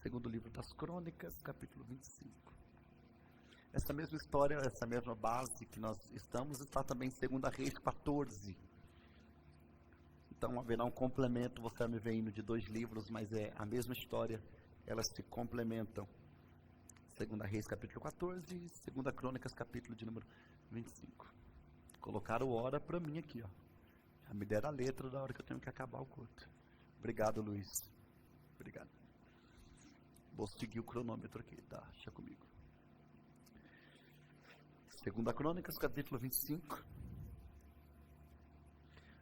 Segundo livro das Crônicas, capítulo 25. Essa mesma história, essa mesma base que nós estamos, está também em 2 Reis 14. Então haverá um complemento, você vai me ver indo de 2 livros, mas é a mesma história, elas se complementam. 2 Reis capítulo 14 e 2 Crônicas capítulo de número 25. Colocaram hora para mim aqui, ó. Já me deram a letra da hora que eu tenho que acabar o culto. Obrigado, Luiz. Obrigado. Vou seguir o cronômetro aqui, tá? Deixa comigo. 2 Crônicas, capítulo 25.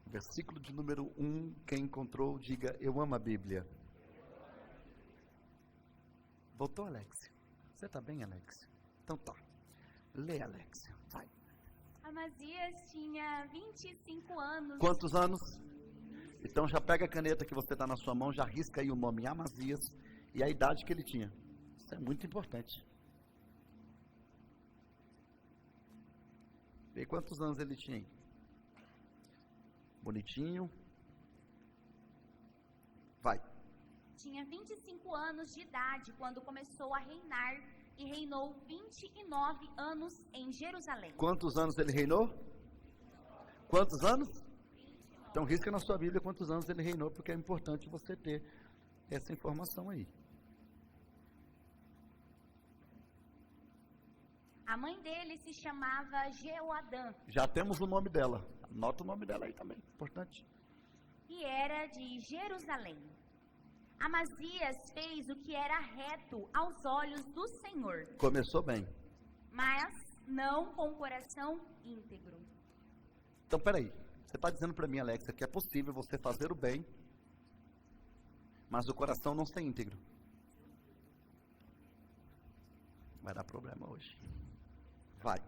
Versículo de número 1. Quem encontrou, diga, eu amo a Bíblia. Voltou, Alexia? Você está bem, Alexia? Então tá. Lê, Alexia. Vai. Amazias tinha 25 anos. Quantos anos? Então já pega a caneta que você está na sua mão, já risca aí o nome Amazias e a idade que ele tinha. Isso é muito importante. E quantos anos ele tinha? Bonitinho. Vai. Tinha 25 anos de idade quando começou a reinar e reinou 29 anos em Jerusalém. Quantos anos ele reinou? Quantos anos? 29. Então risca na sua Bíblia quantos anos ele reinou, porque é importante você ter essa informação aí. A mãe dele se chamava Jeoadã. Já temos o nome dela. Anota o nome dela aí também, importante. E era de Jerusalém. Amazias fez o que era reto aos olhos do Senhor. Começou bem. Mas não com o coração íntegro. Então, peraí. Você está dizendo para mim, Alexa, que é possível você fazer o bem, mas o coração não ser íntegro. Vai dar problema hoje. Vai.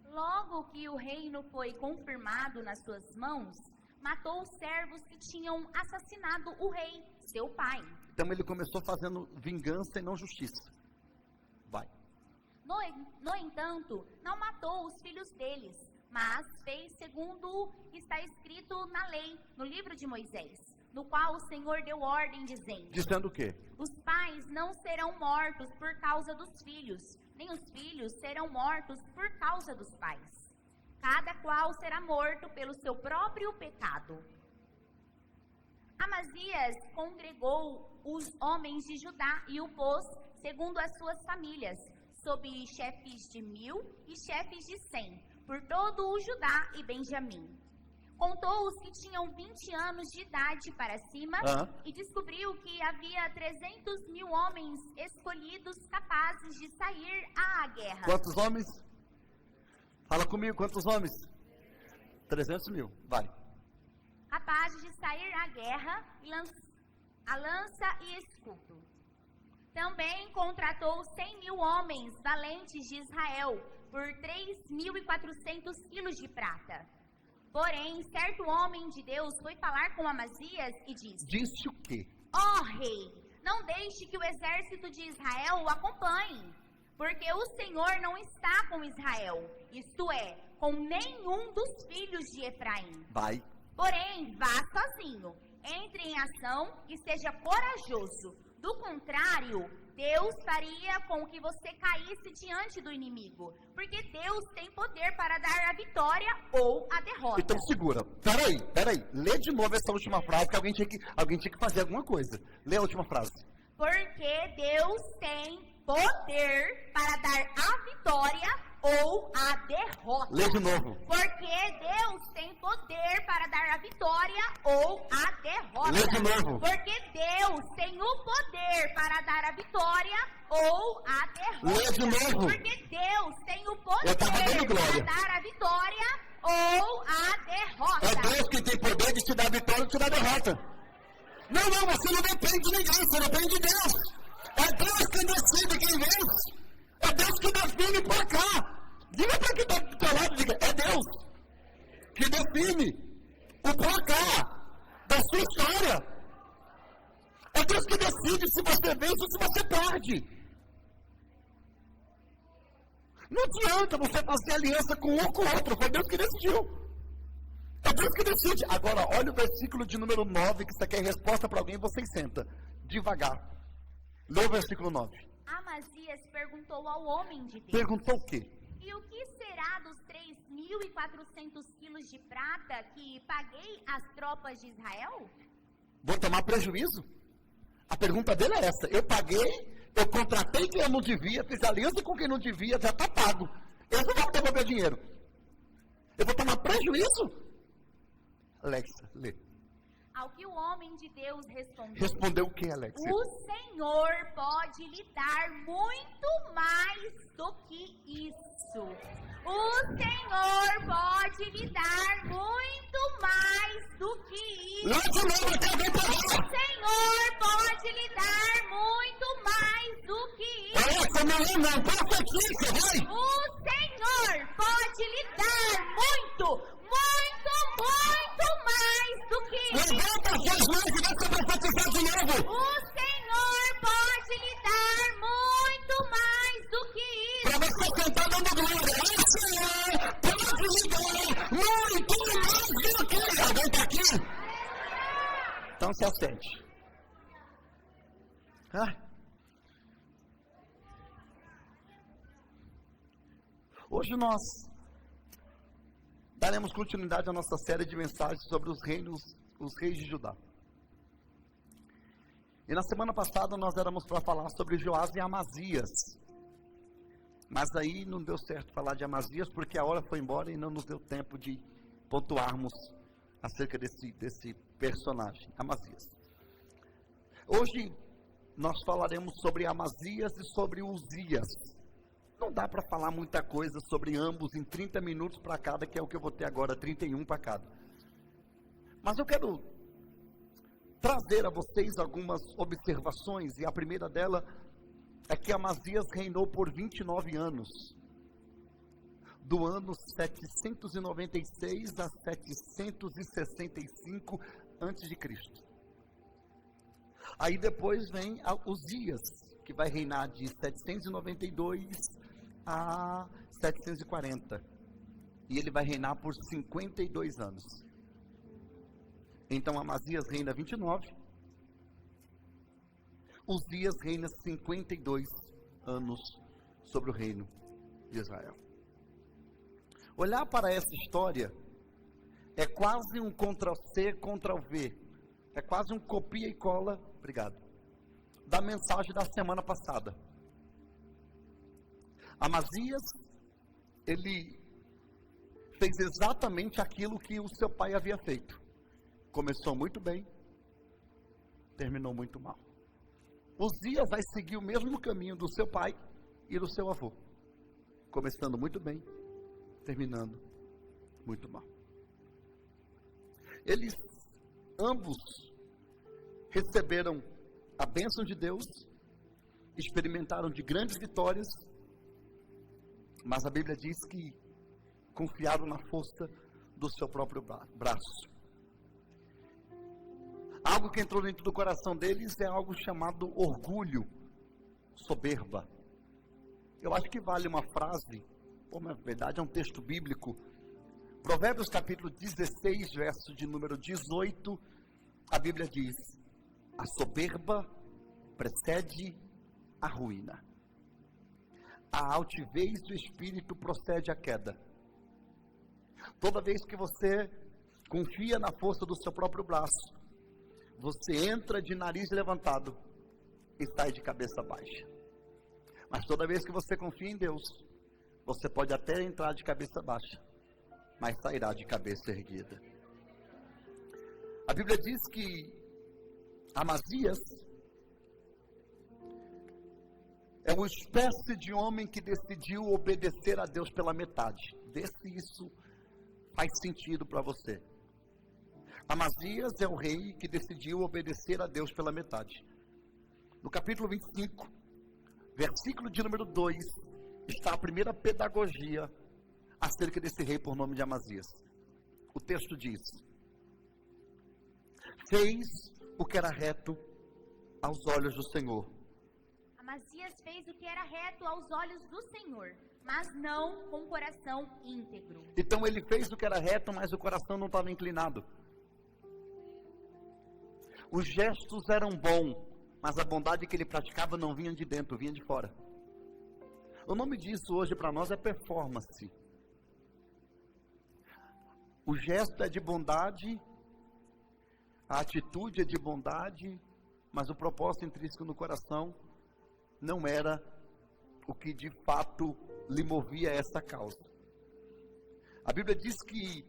Logo que o reino foi confirmado nas suas mãos, matou os servos que tinham assassinado o rei, seu pai. Então ele começou fazendo vingança e não justiça. Vai. No entanto, não matou os filhos deles, mas fez segundo está escrito na lei, no livro de Moisés, no qual o Senhor deu ordem dizendo... Dizendo o quê? Os pais não serão mortos por causa dos filhos, nem os filhos serão mortos por causa dos pais. Cada qual será morto pelo seu próprio pecado. Amazias congregou os homens de Judá e o pôs segundo as suas famílias, sob chefes de 1000 e chefes de 100, por todo o Judá e Benjamim. Contou os que tinham 20 anos de idade para cima e descobriu que havia 300.000 homens escolhidos capazes de sair à guerra. Quantos homens? Fala comigo, quantos homens? 300.000, vai. Capazes de sair à guerra, a lança e escudo. Também contratou 100.000 homens valentes de Israel por 3.400 quilos de prata. Porém, certo homem de Deus foi falar com Amazias e disse... Disse o quê? Ó rei, não deixe que o exército de Israel o acompanhe, porque o Senhor não está com Israel, isto é, com nenhum dos filhos de Efraim. Vai. Porém, vá sozinho, entre em ação e seja corajoso. Do contrário, Deus faria com que você caísse diante do inimigo, porque Deus tem poder para dar a vitória ou a derrota. Então segura. Peraí. Lê de novo essa última frase, que alguém tinha que fazer alguma coisa. Lê a última frase. Porque Deus tem poder para dar a vitória ou a derrota. Lê de novo. Porque Deus tem poder para dar a vitória ou a derrota. Lê de novo. Porque Deus tem o poder para dar a vitória ou a derrota. Lê de novo. Porque Deus tem o poder para dar a vitória ou a derrota. É Deus que tem poder de te dar a vitória ou te dar a derrota. Não, você não depende de ninguém, você depende de Deus. É Deus quem decide quem vence. É Deus que define o placar. Diga para quem está do teu lado, diga, é Deus que define o placar da sua história. É Deus que decide se você vence ou se você perde. Não adianta você fazer aliança com um ou com o outro, foi Deus que decidiu. É Deus que decide. Agora, olha o versículo de número 9, que você quer resposta para alguém, você senta devagar. Lê o versículo 9. Amazias perguntou ao homem de Deus: Perguntou o quê? E o que será dos 3.400 quilos de prata que paguei às tropas de Israel? Vou tomar prejuízo? A pergunta dele é essa. Eu paguei, eu contratei quem eu não devia, fiz aliança com quem não devia, já está pago. Eu não vou devolver dinheiro. Eu vou tomar prejuízo? Alexa, lê. Ao que o homem de Deus respondeu: Respondeu o que, Alexa? O Senhor pode lhe dar muito mais do que isso. O Senhor pode lhe dar muito mais do que isso. O Senhor pode lhe dar muito mais do que isso. O Senhor pode lhe dar muito mais do que isso. O Senhor pode lhe dar muito mais do que isso. Para você cantar dando glória, o Senhor pode lhe dar muito mais do que isso. Alguém está aqui? Então se assente. Hoje nós daremos continuidade à nossa série de mensagens sobre os reis de Judá. E na semana passada nós éramos para falar sobre Joás e Amazias. Mas aí não deu certo falar de Amazias porque a hora foi embora e não nos deu tempo de pontuarmos acerca desse personagem, Amazias. Hoje nós falaremos sobre Amazias e sobre Uzias. Não dá para falar muita coisa sobre ambos em 30 minutos para cada, que é o que eu vou ter agora, 31 para cada. Mas eu quero trazer a vocês algumas observações, e a primeira dela é que Amazias reinou por 29 anos, do ano 796 a 765 a.C. Aí depois vem Uzias, que vai reinar de 792 a 740. E ele vai reinar por 52 anos. Então Amazias reina 29. Uzias reina 52 anos sobre o reino de Israel. Olhar para essa história é quase um Ctrl-C, Ctrl-V. É quase um copia e cola, obrigado, da mensagem da semana passada. Amazias, ele fez exatamente aquilo que o seu pai havia feito. Começou muito bem, terminou muito mal. Uzias vai seguir o mesmo caminho do seu pai e do seu avô. Começando muito bem, terminando muito mal. Eles ambos receberam a bênção de Deus, experimentaram de grandes vitórias, mas a Bíblia diz que confiaram na força do seu próprio braço. Algo que entrou dentro do coração deles é algo chamado orgulho, soberba. Eu acho que vale uma frase, ou na verdade é um texto bíblico, Provérbios capítulo 16, verso de número 18, a Bíblia diz: a soberba precede a ruína. A altivez do espírito procede à queda. Toda vez que você confia na força do seu próprio braço, você entra de nariz levantado e sai de cabeça baixa. Mas toda vez que você confia em Deus, você pode até entrar de cabeça baixa, mas sairá de cabeça erguida. A Bíblia diz que Amazias é uma espécie de homem que decidiu obedecer a Deus pela metade. Vê se isso faz sentido para você. Amazias é o rei que decidiu obedecer a Deus pela metade. No capítulo 25, versículo de número 2, está a primeira pedagogia acerca desse rei por nome de Amazias. O texto diz: fez o que era reto aos olhos do Senhor. Amazias fez o que era reto aos olhos do Senhor, mas não com o coração íntegro. Então ele fez o que era reto, mas o coração não estava inclinado. Os gestos eram bons, mas a bondade que ele praticava não vinha de dentro, vinha de fora. O nome disso hoje para nós é performance. O gesto é de bondade, a atitude é de bondade, mas o propósito intrínseco no coração não era o que de fato lhe movia a essa causa. A Bíblia diz que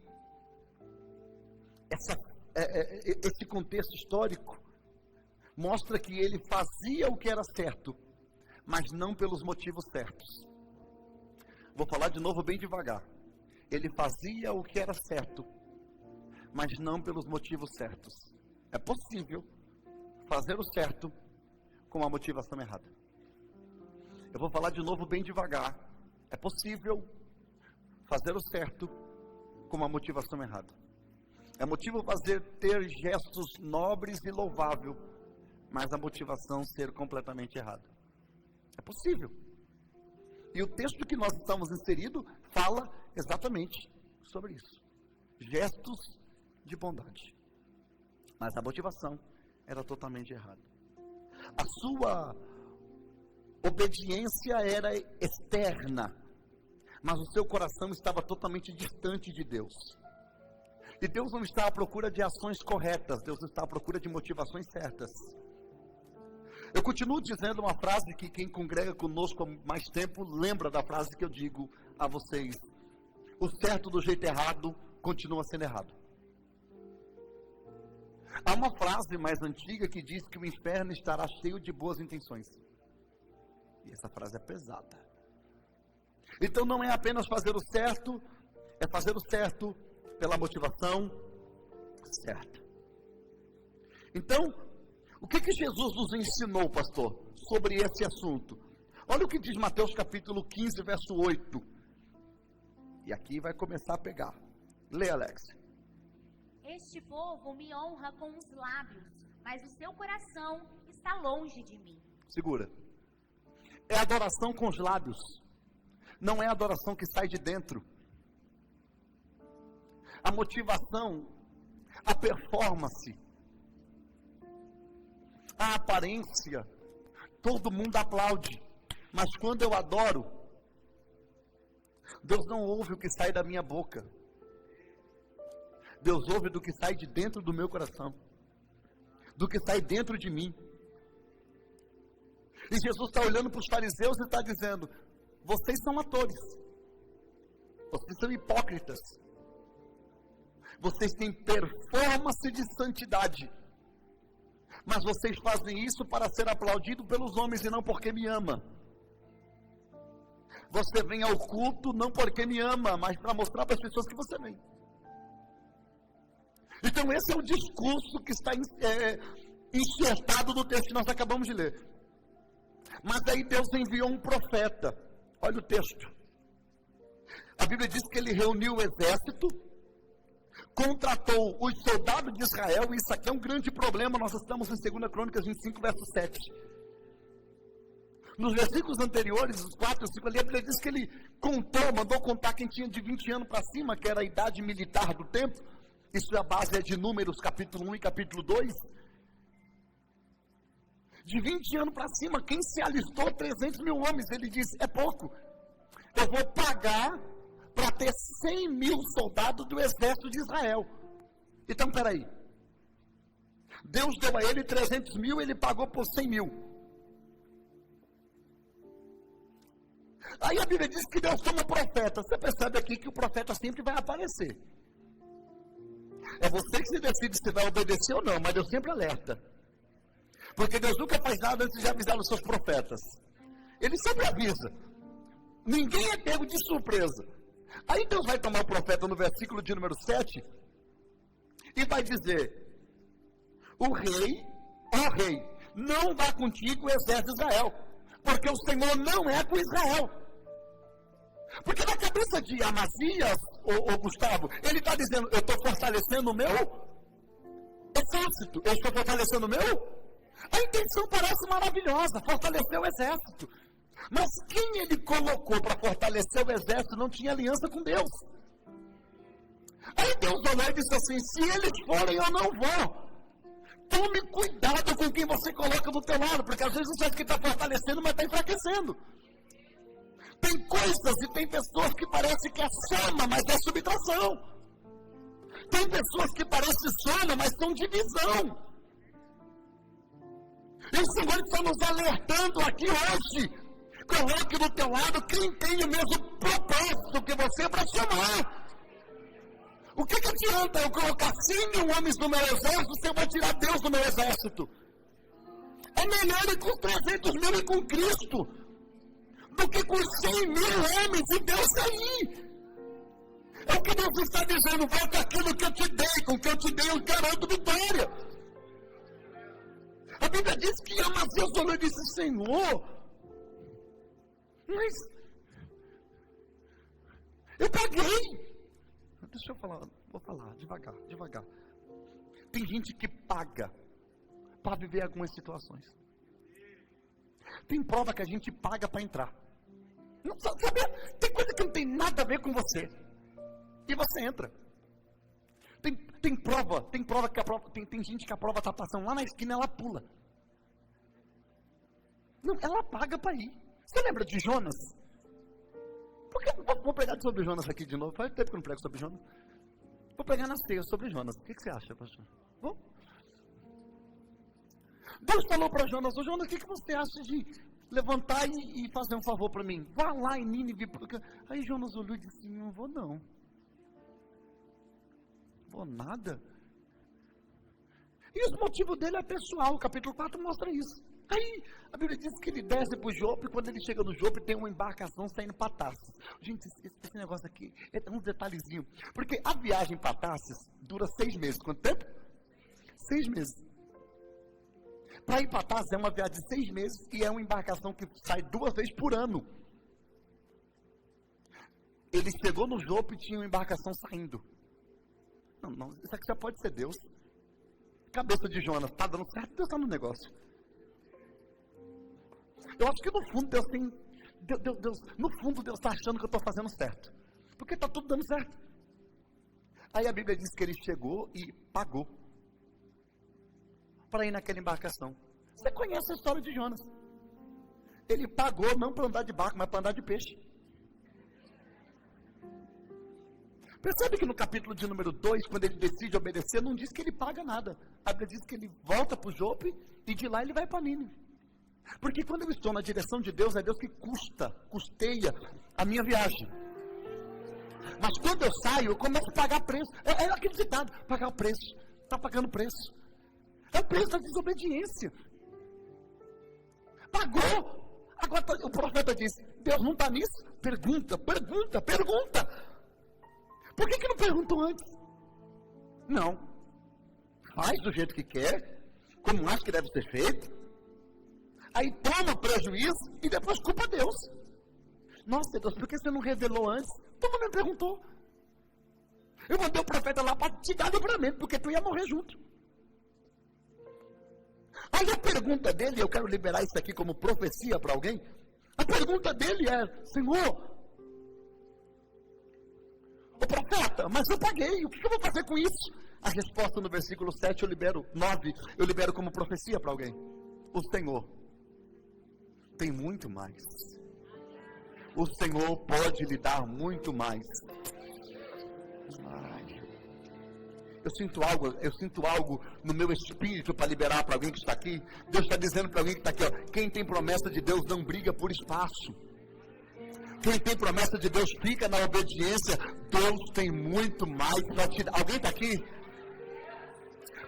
esse contexto histórico mostra que ele fazia o que era certo, mas não pelos motivos certos. Vou falar de novo bem devagar. Ele fazia o que era certo, mas não pelos motivos certos. É possível fazer o certo com a motivação errada. Eu vou falar de novo bem devagar. É possível fazer o certo com a motivação errada. É motivo ter gestos nobres e louváveis, mas a motivação ser completamente errada. É possível. E o texto que nós estamos inseridos fala exatamente sobre isso. Gestos de bondade. Mas a motivação era totalmente errada. A sua obediência era externa, mas o seu coração estava totalmente distante de Deus. E Deus não está à procura de ações corretas, Deus está à procura de motivações certas. Eu continuo dizendo uma frase que quem congrega conosco há mais tempo lembra da frase que eu digo a vocês: o certo do jeito errado continua sendo errado. Há uma frase mais antiga que diz que o inferno estará cheio de boas intenções. E essa frase é pesada. Então não é apenas fazer o certo, é fazer o certo pela motivação certa. Então, o que Jesus nos ensinou, pastor, sobre esse assunto? Olha o que diz Mateus capítulo 15, verso 8. E aqui vai começar a pegar. Lê, Alex. Este povo me honra com os lábios, mas o seu coração está longe de mim. Segura. É adoração com os lábios. Não é adoração que sai de dentro. A motivação, a performance, a aparência, todo mundo aplaude. Mas quando eu adoro, Deus não ouve o que sai da minha boca. Deus ouve do que sai de dentro do meu coração, do que sai dentro de mim. E Jesus está olhando para os fariseus e está dizendo: vocês são atores, vocês são hipócritas, vocês têm performance de santidade, mas vocês fazem isso para ser aplaudido pelos homens e não porque me ama. Você vem ao culto não porque me ama, mas para mostrar para as pessoas que você vem. Então esse é o discurso que está enxertado no texto que nós acabamos de ler. Mas aí Deus enviou um profeta. Olha o texto. A Bíblia diz que ele reuniu o exército, contratou os soldados de Israel, e isso aqui é um grande problema. Nós estamos em 2 Crônicas 25, verso 7. Nos versículos anteriores, os 4 e 5 ali, a Bíblia diz que ele mandou contar quem tinha de 20 anos para cima, que era a idade militar do tempo. Isso é a base de Números, capítulo 1 e capítulo 2. De 20 anos para cima, quem se alistou, 300 mil homens. Ele disse: é pouco. Eu vou pagar para ter 100 mil soldados do exército de Israel. Então, peraí. Deus deu a ele 300 mil, ele pagou por 100 mil. Aí a Bíblia diz que Deus toma profeta. Você percebe aqui que o profeta sempre vai aparecer. É você que se decide se vai obedecer ou não, mas Deus sempre alerta. Porque Deus nunca faz nada antes de avisar os seus profetas. Ele sempre avisa. Ninguém é pego de surpresa. Aí Deus vai tomar o profeta no versículo de número 7 e vai dizer: o rei, ó rei, não vá contigo o exército de Israel, porque o Senhor não é com Israel. Porque na cabeça de Amazias, ô Gustavo, ele está dizendo: eu estou fortalecendo o meu exército, eu estou fortalecendo o meu. A intenção parece maravilhosa, fortalecer o exército. Mas quem ele colocou para fortalecer o exército não tinha aliança com Deus. Aí Deus olhou e disse assim: se eles forem, eu não vou. Tome cuidado com quem você coloca do teu lado, porque às vezes você acha que está fortalecendo, mas está enfraquecendo. Tem coisas e tem pessoas que parece que é soma, mas é subtração. Tem pessoas que parecem soma, mas são divisão. E o Senhor está nos alertando aqui hoje. Coloque do teu lado quem tem o mesmo propósito que você para somar. O que adianta eu colocar 100 mil homens no meu exército se eu vou tirar Deus do meu exército? É melhor ir com 300 mil e com Cristo do que com 100 mil homens e Deus sair. É o que Deus está dizendo, vai com aquilo que eu te dei, com o que eu te dei eu garanto vitória. A Bíblia diz que Amazias orou e disse, Senhor, mas eu paguei. Deixa eu falar, vou falar devagar. Tem gente que paga para viver algumas situações. Tem prova que a gente paga para entrar. Não, sabe, tem coisa que não tem nada a ver com você. E você entra. Tem prova que a prova. Tem gente que a prova está passando lá na esquina, ela pula. Não, ela paga para ir. Você lembra de Jonas? Porque, vou pregar sobre Jonas aqui de novo. Faz tempo que eu não prego sobre Jonas. Vou pregar nas teias sobre Jonas. O que você acha, pastor? Vamos? Deus falou para Jonas, Jonas, o que você acha de levantar e fazer um favor para mim? Vá lá em Nínive. Porque... Aí Jonas olhou e disse, não vou não. Vou nada. E o motivo dele é pessoal. O capítulo 4 mostra isso. Aí, a Bíblia diz que ele desce para o Jope, e quando ele chega no Jope, tem uma embarcação saindo para Tarsis. Gente, esse negócio aqui é um detalhezinho. Porque a viagem para Tarsis dura 6 meses. Quanto tempo? 6 meses. Para ir para Tarsis é uma viagem de 6 meses e é uma embarcação que sai 2 vezes por ano. Ele chegou no Jope e tinha uma embarcação saindo. Não, isso aqui já pode ser Deus. Cabeça de Jonas, está dando certo? Deus está no negócio. Eu acho que no fundo Deus tem. No fundo Deus está achando que eu estou fazendo certo. Porque está tudo dando certo. Aí a Bíblia diz que ele chegou e pagou para ir naquela embarcação. Você conhece a história de Jonas. Ele pagou não para andar de barco, mas para andar de peixe. Percebe que no capítulo de número 2, quando ele decide obedecer, não diz que ele paga nada. A Bíblia diz que ele volta para o Jope e de lá ele vai para Nínive. Porque quando eu estou na direção de Deus, é Deus que custeia a minha viagem. Mas quando eu saio, eu começo a pagar preço. É aquele ditado, pagar o preço. Está pagando preço. É o preço da desobediência. Pagou. Agora o profeta diz, Deus não está nisso? Pergunta. Por que não perguntou antes? Não. Faz do jeito que quer, como acha que deve ser feito. Aí toma prejuízo e depois culpa Deus. Nossa, Deus, por que você não revelou antes? Tu não me perguntou. Eu mandei o profeta lá para te dar livramento, porque tu ia morrer junto. Aí a pergunta dele, eu quero liberar isso aqui como profecia para alguém. A pergunta dele é, Senhor, ô profeta, mas eu paguei, o que eu vou fazer com isso? A resposta no versículo 7, 9, eu libero como profecia para alguém. O Senhor tem muito mais. O Senhor pode lhe dar muito mais. Eu sinto algo no meu espírito para liberar para alguém que está aqui. Deus está dizendo para alguém que está aqui, ó, quem tem promessa de Deus não briga por espaço. Quem tem promessa de Deus fica na obediência. Deus tem muito mais para te dar. Alguém está aqui?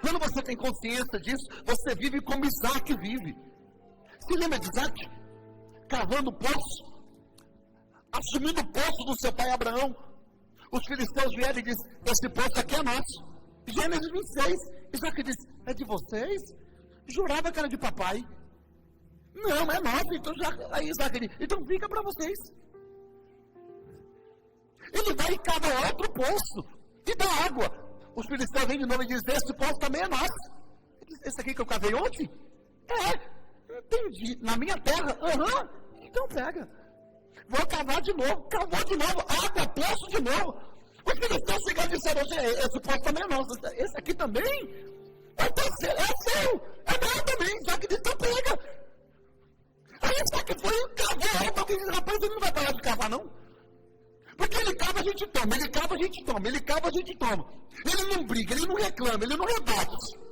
Quando você tem consciência disso, você vive como Isaac vive. Se lembra de Isaac? Cavando o poço, assumindo o poço do seu pai Abraão. Os filisteus vieram e disseram, esse poço aqui é nosso. Gênesis 26, Isaac disse, é de vocês? Jurava que era de papai. Não, é nosso. Então aí Isaac disse, então fica para vocês. Ele vai e cava outro poço e dá água. Os filisteus vêm de novo e dizem, esse poço também é nosso. Ele diz, esse aqui que eu cavei ontem? Entendi. Na minha terra? Então pega. Vou cavar de novo. Cavou de novo. Água, poço de novo. Os filisteus chegaram e disseram, esse poço também é nosso. Esse aqui também? É seu, é meu também, só que então pega. Aí só que foi um cavalo, porque rapaz, ele não vai parar de cavar, não. Porque ele cava, a gente toma, ele cava, a gente toma, ele cava, a gente toma. Ele não briga, ele não reclama, ele não rebate.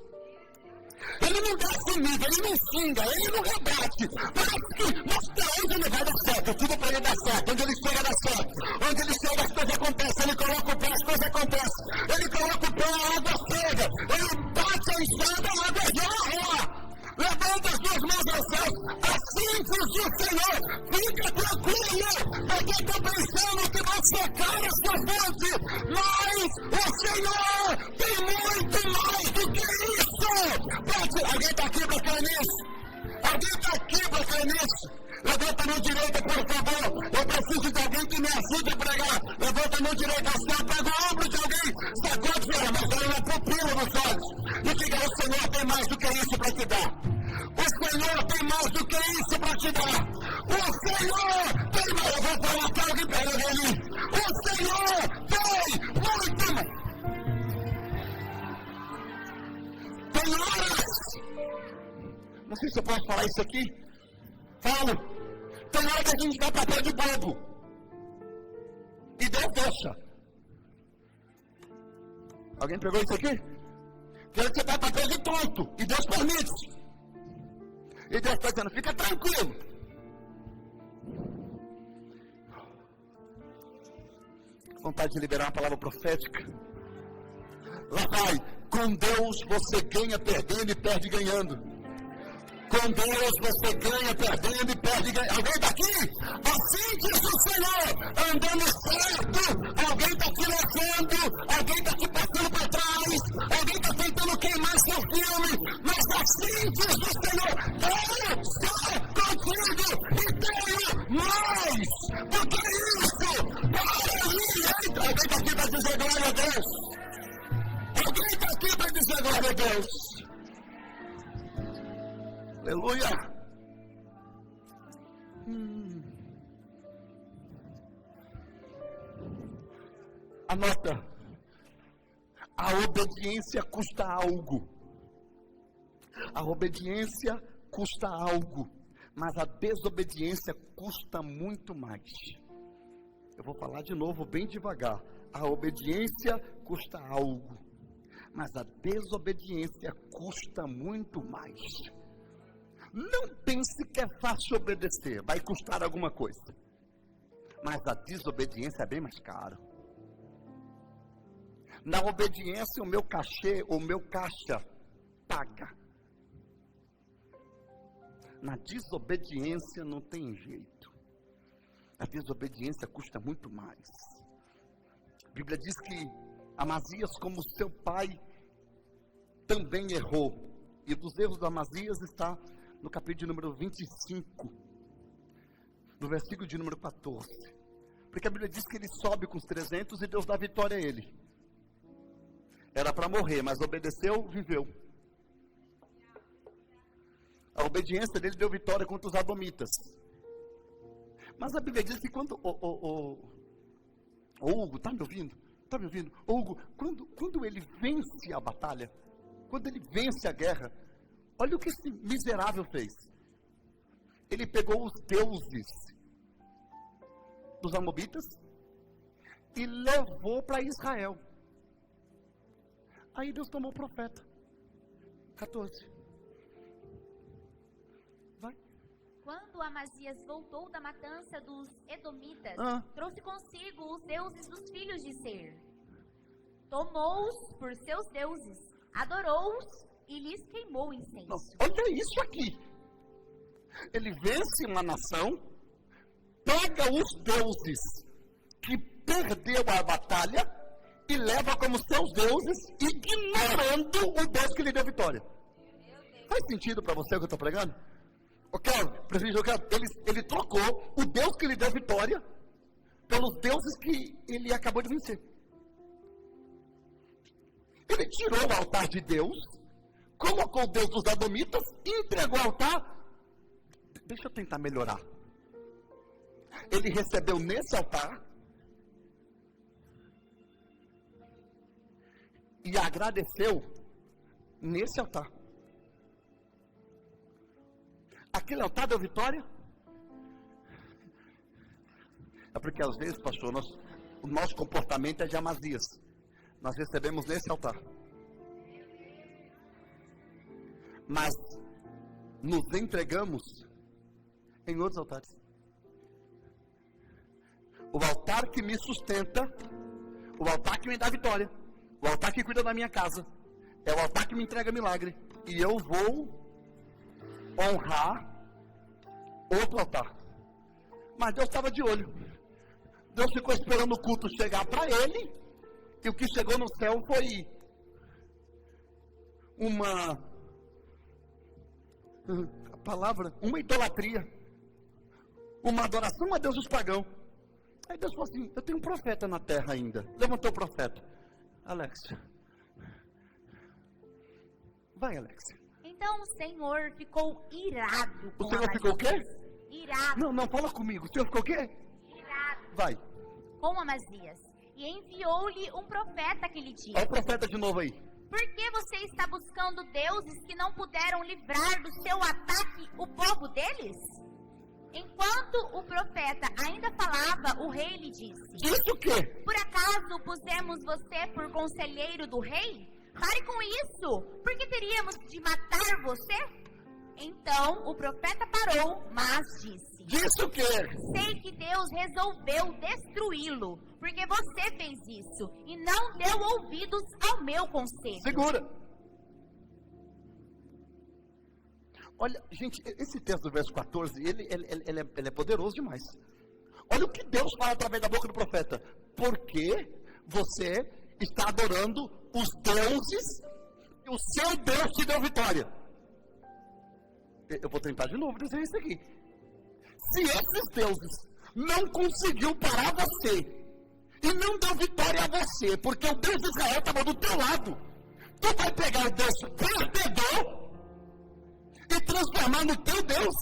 Ele não dá comida, ele não xinga, ele não rebate. Mas onde ele vai dar certo, tudo para ele dar certo. Onde ele chega, dá certo. Onde ele chega, as coisas acontecem. Ele coloca o pé, as coisas acontecem. Ele coloca o pé, a água chega. Ele bate a enxada, a água jorra. Levanta as duas mãos aos céus. Assim diz o Senhor. Fica tranquilo. Porque estou pensando que vai secar a sua fonte. Mas o Senhor tem muito mais do que isso. Alguém está aqui para crer nisso? Alguém está aqui para crer nisso? Levanta a mão direita, por favor. Eu preciso de alguém que me ajude a pregar. Levanta a mão direita, assim, pega o ombro de alguém. Sacode, filha, mas olha na pupila nos olhos. E diga, o Senhor tem mais do que isso para te dar. O Senhor tem mais do que isso para te dar. O Senhor tem mais. Eu vou falar para alguém para ele ali. O Senhor tem muito mais. Tem horas. Não sei se eu posso falar isso aqui. Falo. Tem hora que a gente dá papel de bobo. E Deus deixa. Alguém pegou isso aqui? Tem hora que você dá papel de tonto. E Deus permite. E Deus está dizendo, fica tranquilo. Vontade de liberar uma palavra profética. Lá vai. Com Deus você ganha perdendo e perde ganhando. Com Deus você ganha perdendo e perde ganhando. Alguém está aqui? Assim diz o Senhor, andando certo. Alguém está te levando, alguém está te passando para trás, alguém está tentando queimar seu filme, mas assim diz o Senhor, eu estou contigo e tenho mais do que isso. Aleluia! Alguém está aqui para dizer glória a Deus? Alguém está aqui para dizer glória a Deus? Aleluia! Anota. A obediência custa algo. A obediência custa algo. Mas a desobediência custa muito mais. Eu vou falar de novo bem devagar. A obediência custa algo. Mas a desobediência custa muito mais. Não pense que é fácil obedecer, vai custar alguma coisa. Mas a desobediência é bem mais caro. Na obediência, o meu cachê, o meu caixa paga. Na desobediência não tem jeito. A desobediência custa muito mais. A Bíblia diz que Amazias, como seu pai, também errou. E dos erros de Amazias está no capítulo de número 25, no versículo de número 14. Porque a Bíblia diz que ele sobe com os 300 e Deus dá vitória a ele. Era para morrer, mas obedeceu, viveu. A obediência dele deu vitória contra os adomitas. Mas a Bíblia diz que quando Hugo, está me ouvindo? Está me ouvindo? Hugo, quando ele vence a batalha, quando ele vence a guerra, olha o que esse miserável fez. Ele pegou os deuses dos amobitas e levou para Israel. Aí Deus tomou o profeta. 14. Vai. Quando Amazias voltou da matança dos edomitas, trouxe consigo os deuses dos filhos de Ser. Tomou-os por seus deuses, adorou-os e lhes queimou incenso. Nossa, olha isso aqui. Ele vence uma nação, pega os deuses que perdeu a batalha e leva como seus deuses, ignorando o Deus que lhe deu vitória. Faz sentido para você o que eu estou pregando? Ele trocou o Deus que lhe deu vitória pelos deuses que ele acabou de vencer. Ele tirou o altar de Deus, colocou o Deus dos adomitas e entregou o altar. Deixa eu tentar melhorar. Ele recebeu nesse altar e agradeceu nesse altar. Aquele altar deu vitória? É porque às vezes, pastor, o nosso comportamento é de Amazias. Nós recebemos nesse altar. Mas nos entregamos em outros altares. O altar que me sustenta, o altar que me dá vitória, o altar que cuida da minha casa, é o altar que me entrega milagre. E eu vou honrar outro altar. Mas Deus estava de olho. Deus ficou esperando o culto chegar para ele, e o que chegou no céu foi uma idolatria, uma adoração a deuses pagãos. Aí Deus falou assim: eu tenho um profeta na terra ainda. Levantou o profeta. Alexia. Vai, Alexia. Então o Senhor ficou irado com O Senhor ficou o quê? Irado. Não, fala comigo. O Senhor ficou o quê? Irado. Vai. Com Amazias. E enviou-lhe um profeta aquele dia. Olha o profeta de novo aí. Por que você está buscando deuses que não puderam livrar do seu ataque o povo deles? Enquanto o profeta ainda falava, o rei lhe disse: Isso o quê? Por acaso pusemos você por conselheiro do rei? Pare com isso! Por que teríamos de matar você? Então o profeta parou, mas disse: Disse o quê? Sei que Deus resolveu destruí-lo, porque você fez isso e não deu ouvidos ao meu conselho. Segura. Olha, gente, esse texto do verso 14, ele é poderoso demais. Olha o que Deus fala através da boca do profeta. Porque você está adorando os deuses e o seu Deus te deu vitória. Eu vou tentar de novo dizer isso aqui. Se esses deuses não conseguiu parar você e não deu vitória a você, porque o Deus de Israel estava do teu lado, tu vai pegar o Deus perdedor e transformar no teu Deus.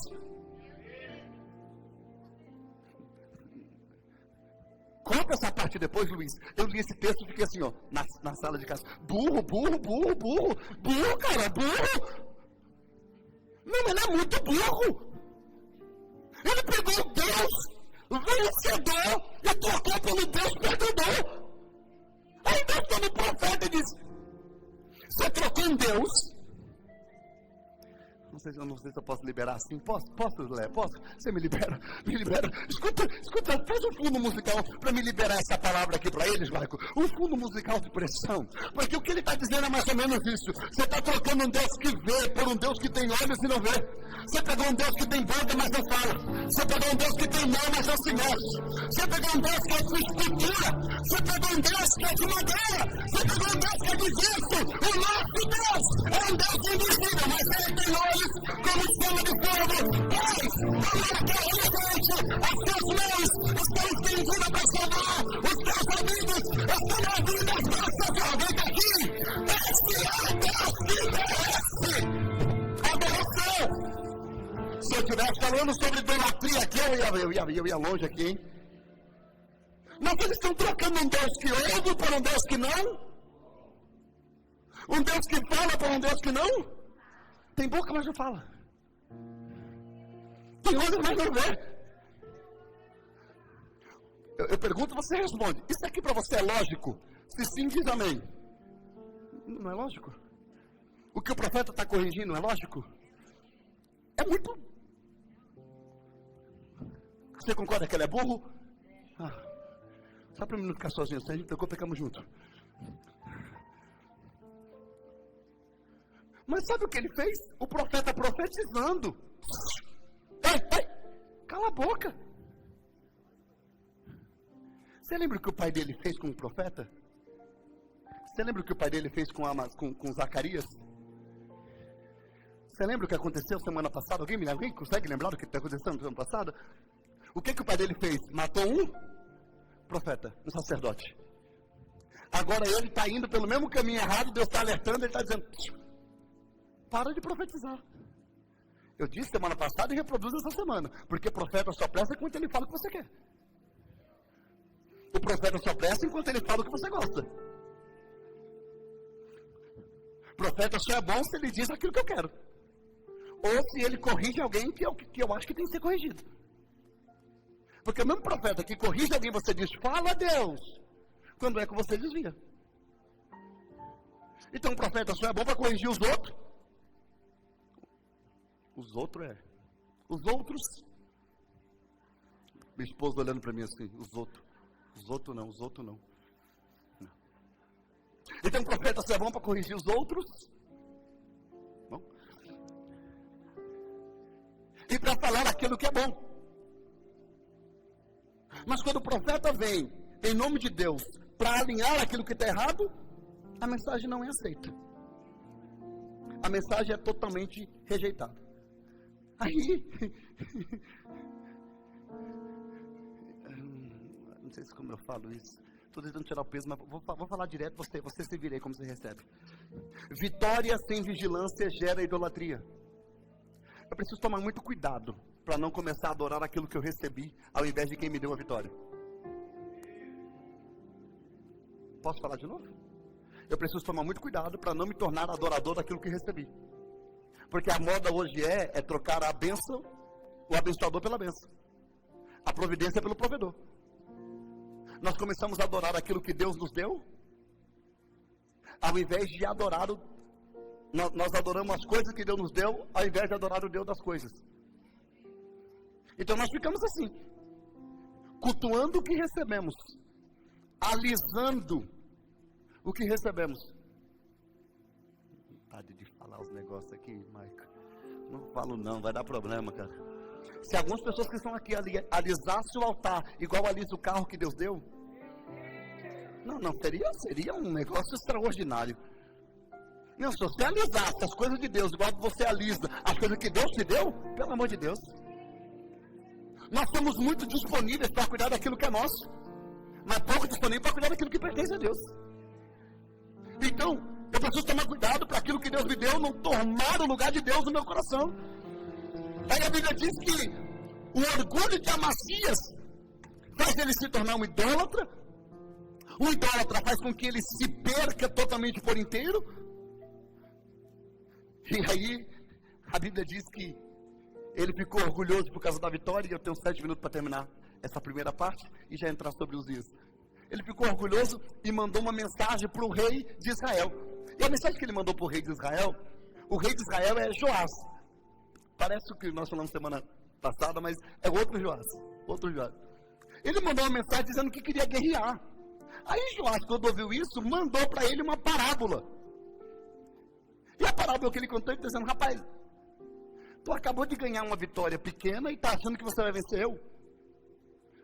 Conta essa parte depois, Luiz. Eu li esse texto e fiquei assim, ó, na sala de casa. Burro, cara, burro. Não, ele é muito burro. Ele pegou o Deus vencedor e trocou pelo Deus perdedor. Aí Deus está no profeta e diz: você trocou em Deus. Não sei se eu posso liberar assim. Posso, Lé? Posso? Você me libera? Me libera. Escuta, faz um fundo musical para me liberar essa palavra aqui para eles, Marco. Um fundo musical de pressão. Porque o que ele está dizendo é mais ou menos isso. Você está trocando um Deus que vê por um Deus que tem olhos e não vê. Você pegou um Deus que tem boca, mas não fala. Você pegou um Deus que tem mão, mas não se mexe. Você pegou um Deus que é de escultura. Você pegou um Deus que é de madeira. Você pegou um Deus que é de gesso. O nosso Deus é um Deus invisível, mas ele tem olhos como chama de fogo. Pois, marca inocente, as suas mãos estão estendidas para salvar os teus amigos. Estão ouvindo as nossas alguém aqui. Este é o Deus que merece adoração. Se eu estivesse falando sobre idolatria aqui, eu ia longe aqui, hein? Não, que eles estão trocando um Deus que ouve por um Deus que não. Um Deus que fala por um Deus que não. Tem boca, mas não fala. Tem olhos, mas não vê. Eu pergunto, você responde. Isso aqui para você é lógico? Se sim, diz amém. Não é lógico? O que o profeta está corrigindo, é lógico? É muito. Você concorda que ele é burro? Só para mim não ficar sozinho, se a gente tocou, pecamos junto. Mas sabe o que ele fez? O profeta profetizando. Ei, cala a boca. Você lembra o que o pai dele fez com o profeta? Você lembra o que o pai dele fez com Zacarias? Você lembra o que aconteceu semana passada? Alguém consegue lembrar do que está acontecendo semana passada? O que o pai dele fez? Matou um profeta, um sacerdote. Agora ele está indo pelo mesmo caminho errado, Deus está alertando, ele está dizendo: para de profetizar. Eu disse semana passada e reproduzo essa semana. Porque profeta só presta enquanto ele fala o que você quer. O profeta só presta enquanto ele fala o que você gosta. O profeta só é bom se ele diz aquilo que eu quero. Ou se ele corrige alguém que eu acho que tem que ser corrigido. Porque o mesmo profeta que corrige alguém, você diz, fala a Deus. Quando é que você desvia. Então o profeta só é bom para corrigir os outros. Os outros. Minha esposa olhando para mim assim, os outros não. Então o profeta só é bom para corrigir os outros. Não. E para falar aquilo que é bom. Mas quando o profeta vem, em nome de Deus, para alinhar aquilo que está errado, a mensagem não é aceita. A mensagem é totalmente rejeitada. Aí, não sei se como eu falo isso, estou tentando tirar o peso, mas vou falar direto, você se vira aí como você recebe. Vitória sem vigilância gera idolatria. Eu preciso tomar muito cuidado para não começar a adorar aquilo que eu recebi, ao invés de quem me deu a vitória. Posso falar de novo? Eu preciso tomar muito cuidado para não me tornar adorador daquilo que recebi. Porque a moda hoje é trocar a bênção, o abençoador pela bênção. A providência pelo provedor. Nós começamos a adorar aquilo que Deus nos deu, ao invés de adorar nós adoramos as coisas que Deus nos deu, ao invés de adorar o Deus das coisas. Então nós ficamos assim, cultuando o que recebemos, alisando o que recebemos. Vontade de falar os negócios aqui, Maica. Não falo não, vai dar problema, cara. Se algumas pessoas que estão aqui alisassem o altar, igual alisa o carro que Deus deu, não, seria um negócio extraordinário. Não, se você alisasse as coisas de Deus, igual você alisa as coisas que Deus te deu, pelo amor de Deus. Nós somos muito disponíveis para cuidar daquilo que é nosso, mas pouco disponíveis para cuidar daquilo que pertence a Deus. Então, eu preciso tomar cuidado para aquilo que Deus me deu não tomar o lugar de Deus no meu coração. Aí a Bíblia diz que o orgulho de Amazias faz ele se tornar um idólatra. O idólatra faz com que ele se perca totalmente por inteiro. E aí, a Bíblia diz que ele ficou orgulhoso por causa da vitória. E eu tenho 7 minutos para terminar essa primeira parte e já entrar sobre os dias. Ele ficou orgulhoso e mandou uma mensagem para o rei de Israel. E a mensagem que ele mandou para o rei de Israel, o rei de Israel é Joás. Parece o que nós falamos semana passada, mas é outro Joás. Ele mandou uma mensagem dizendo que queria guerrear. Aí Joás, quando ouviu isso, mandou para ele uma parábola. E a parábola que ele contou, ele dizendo, rapaz, tu acabou de ganhar uma vitória pequena e está achando que você vai vencer eu?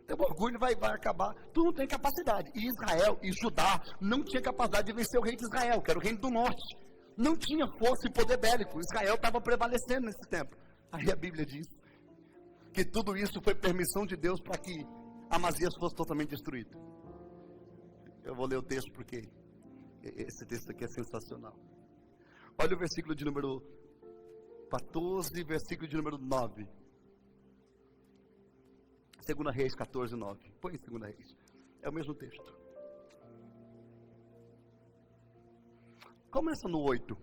Teu orgulho vai acabar. Tu não tem capacidade. E Israel e Judá não tinha capacidade de vencer o rei de Israel, que era o reino do norte. Não tinha força e poder bélico. Israel estava prevalecendo nesse tempo. Aí a Bíblia diz que tudo isso foi permissão de Deus para que Amazias fosse totalmente destruído. Eu vou ler o texto porque esse texto aqui é sensacional. Olha o versículo de número 14, versículo de número 9. 2 Reis 14, 9. Põe em 2 Reis. É o mesmo texto. Começa no 8.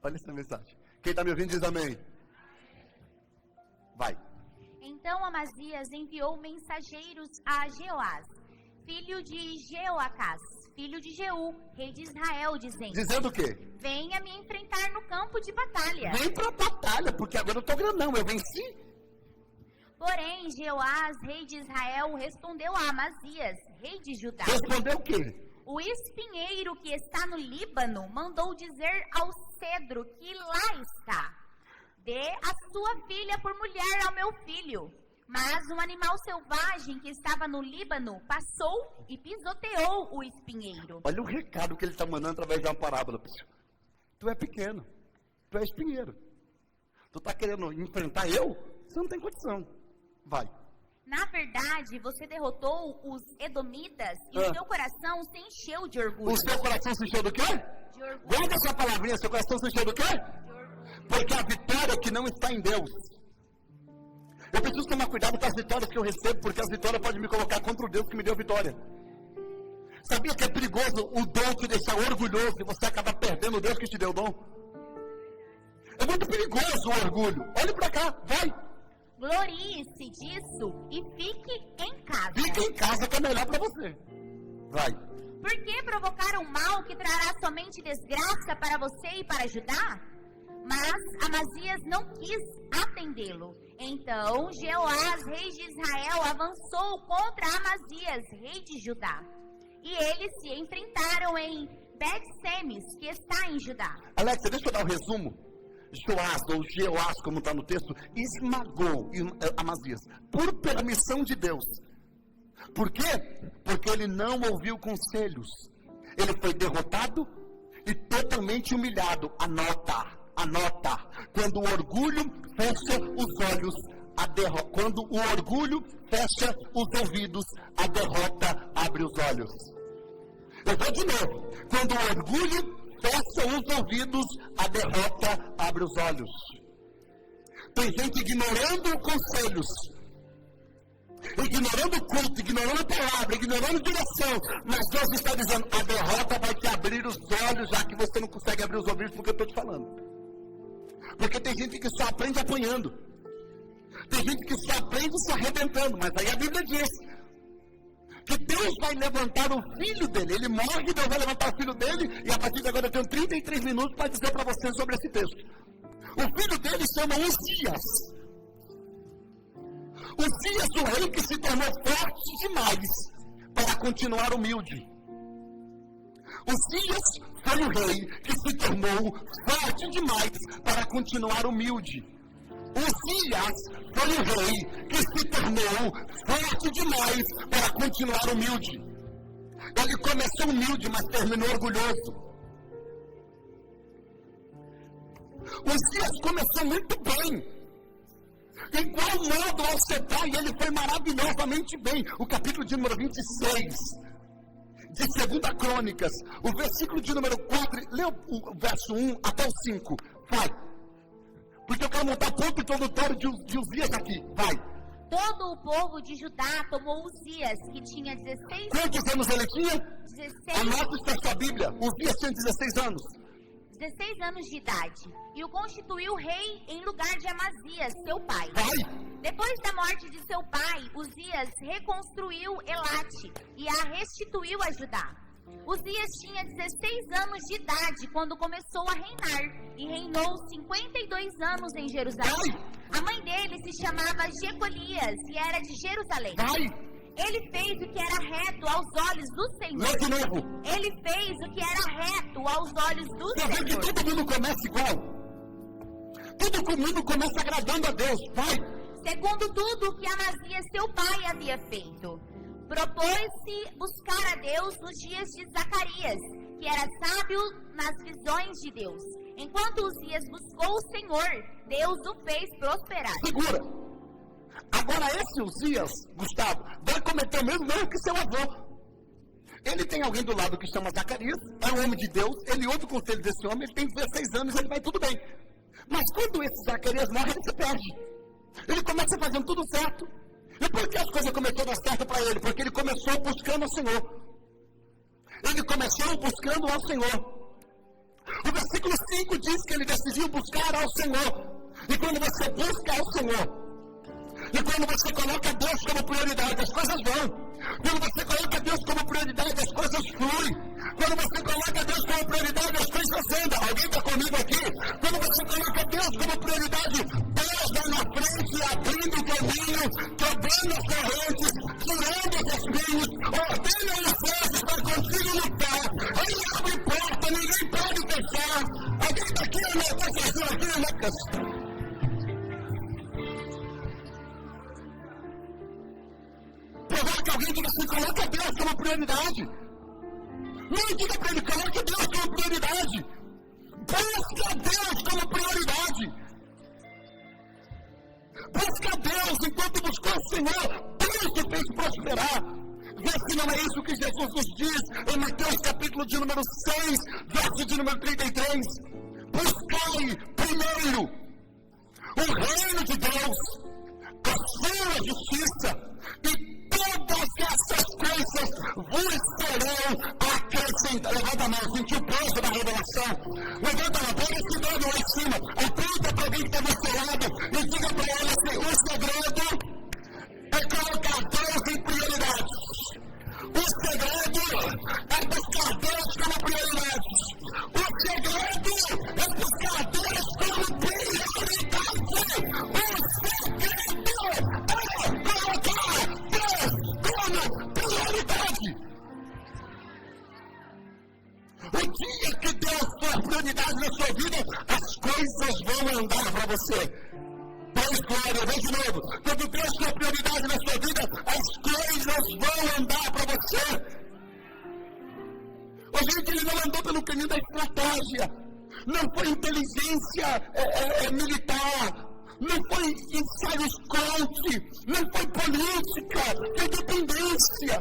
Olha essa mensagem. Quem está me ouvindo diz amém. Vai. Então Amazias enviou mensageiros a Jeoás, filho de Jeoacás, filho de Jeú, rei de Israel, dizendo o quê? Venha me enfrentar no campo de batalha. Vem pra batalha, porque agora eu estou grandão, eu venci. Porém, Jeoás, rei de Israel, respondeu a Amazias, rei de Judá. Respondeu o quê? O espinheiro que está no Líbano mandou dizer ao cedro que lá está, dê a sua filha por mulher ao meu filho. Mas um animal selvagem que estava no Líbano passou e pisoteou o espinheiro. Olha o recado que ele está mandando através de uma parábola. Tu é pequeno, tu é espinheiro. Tu está querendo enfrentar eu? Você não tem condição. Vai. Na verdade, você derrotou os edomitas e o seu coração se encheu de orgulho. O seu coração se encheu do quê? De orgulho. Guarda essa palavrinha, seu coração se encheu do quê? Porque a vitória que não está em Deus. Eu preciso tomar cuidado com as vitórias que eu recebo, porque as vitórias podem me colocar contra o Deus que me deu vitória. Sabia que é perigoso o dom te deixar orgulhoso e você acaba perdendo o Deus que te deu o dom? É muito perigoso o orgulho. Olhe para cá, vai. Glorie-se disso e fique em casa. Fique em casa que é melhor para você. Vai. Por que provocar um mal que trará somente desgraça para você e para Judá? Mas Amazias não quis atendê-lo. Então Jeoás, rei de Israel, avançou contra Amazias, rei de Judá. E eles se enfrentaram em Bet-Semes, que está em Judá. Alex, deixa eu dar um resumo. Joás, ou Jeoás, como está no texto, esmagou Amazias, por permissão de Deus. Por quê? Porque ele não ouviu conselhos. Ele foi derrotado e totalmente humilhado. Anota. Quando o orgulho fecha os olhos, quando o orgulho fecha os ouvidos, a derrota abre os olhos. Eu vou de novo. Quando o orgulho fecha os ouvidos, a derrota abre os olhos. Tem gente ignorando conselhos, ignorando o culto, ignorando a palavra, ignorando a direção. Mas Deus está dizendo, a derrota vai te abrir os olhos, já que você não consegue abrir os ouvidos, porque eu estou te falando. Porque tem gente que só aprende apanhando. Tem gente que só aprende se arrebentando. Mas aí a Bíblia diz que Deus vai levantar o filho dele. Ele morre, Deus vai levantar o filho dele. E a partir de agora eu tenho 33 minutos para dizer para vocês sobre esse texto. O filho dele se chama Uzias. Uzias, o rei que se tornou forte demais para continuar humilde. Uzias foi o rei que se tornou forte demais para continuar humilde. Uzias foi o rei que se tornou forte demais para continuar humilde. Ele começou humilde, mas terminou orgulhoso. Uzias começou muito bem. Em qual modo ao ser pai, ele foi maravilhosamente bem. O capítulo de número 26 de 2 Crônicas, o versículo de número 4, lê o verso 1 até o 5, vai. Porque eu quero montar ponto introdutório de Uzias aqui, vai. Todo o povo de Judá tomou Uzias, que tinha 16... Quantos anos ele tinha? 16... Anote isso na sua Bíblia, Uzias tinha 16 anos. 16 anos de idade, e o constituiu rei em lugar de Amazias, seu pai. Vai. Depois da morte de seu pai, Uzias reconstruiu Elate e a restituiu a Judá. Uzias tinha 16 anos de idade quando começou a reinar, e reinou 52 anos em Jerusalém. Vai. A mãe dele se chamava Jecolias e era de Jerusalém. Vai. Ele fez o que era reto aos olhos do Senhor. Lê de novo. Ele fez o que era reto aos olhos do Você vê que Senhor. todo mundo começa igual. Todo mundo começa agradando a Deus, vai. Segundo tudo que Amazias, seu pai, havia feito. Propôs-se buscar a Deus nos dias de Zacarias, que era sábio nas visões de Deus. Enquanto Uzias buscou o Senhor, Deus o fez prosperar. Segura. Agora esse Uzias, Gustavo, vai cometer o mesmo erro que seu avô. Ele tem alguém do lado que chama Zacarias, é um homem de Deus, ele ouve o conselho desse homem, ele tem 16 anos, ele vai tudo bem. Mas quando esse Zacarias morre, ele se perde. Ele começa fazendo tudo certo. E por que as coisas começaram a dar certo para ele? Porque ele começou buscando ao Senhor. Ele começou buscando ao Senhor. O versículo 5 diz que ele decidiu buscar ao Senhor. E quando você busca ao Senhor, e quando você coloca Deus como prioridade, as coisas vão. Quando você coloca Deus como prioridade, as coisas fluem. Quando você coloca Deus como prioridade, as coisas andam. Alguém está comigo aqui? Quando você coloca Deus como prioridade, Deus vai na frente, abrindo o caminho, quebrando as correntes, tirando os espinhos, ordena os forças para consigo lutar. Ele abre porta, ninguém pode fechar. Alguém está aqui, né? Está fechando aqui, Lucas? Provoca alguém que você coloca Deus como prioridade. Não diga para ele, coloque Deus como prioridade. Busca Deus como prioridade. Busca Deus enquanto buscou o Senhor. Deus te fez prosperar. Vê se não é isso que Jesus nos diz em Mateus capítulo de número 6, verso de número 33. Buscai primeiro o reino de Deus, a sua justiça, e todas essas coisas vos serão acrescentados. Levanta a mão, sentiu o peso da revelação. Levanta a mão, pega esse dedo lá em cima. Aponta para alguém que está do seu lado e diga para ela assim: o segredo é colocar Deus em prioridade. O segredo é buscar Deus como prioridade. O segredo é buscar Deus como prioridade. O segredo é colocar Deus como prioridade. O dia que Deus for prioridade na sua vida, as coisas vão andar para você. Deus, glória, vem de novo. Quando Deus for prioridade na sua vida, as coisas vão andar para você. O gente, ele não andou pelo caminho da estratégia. Não foi inteligência militar. Não foi ensaios coach. Não foi política. Foi dependência.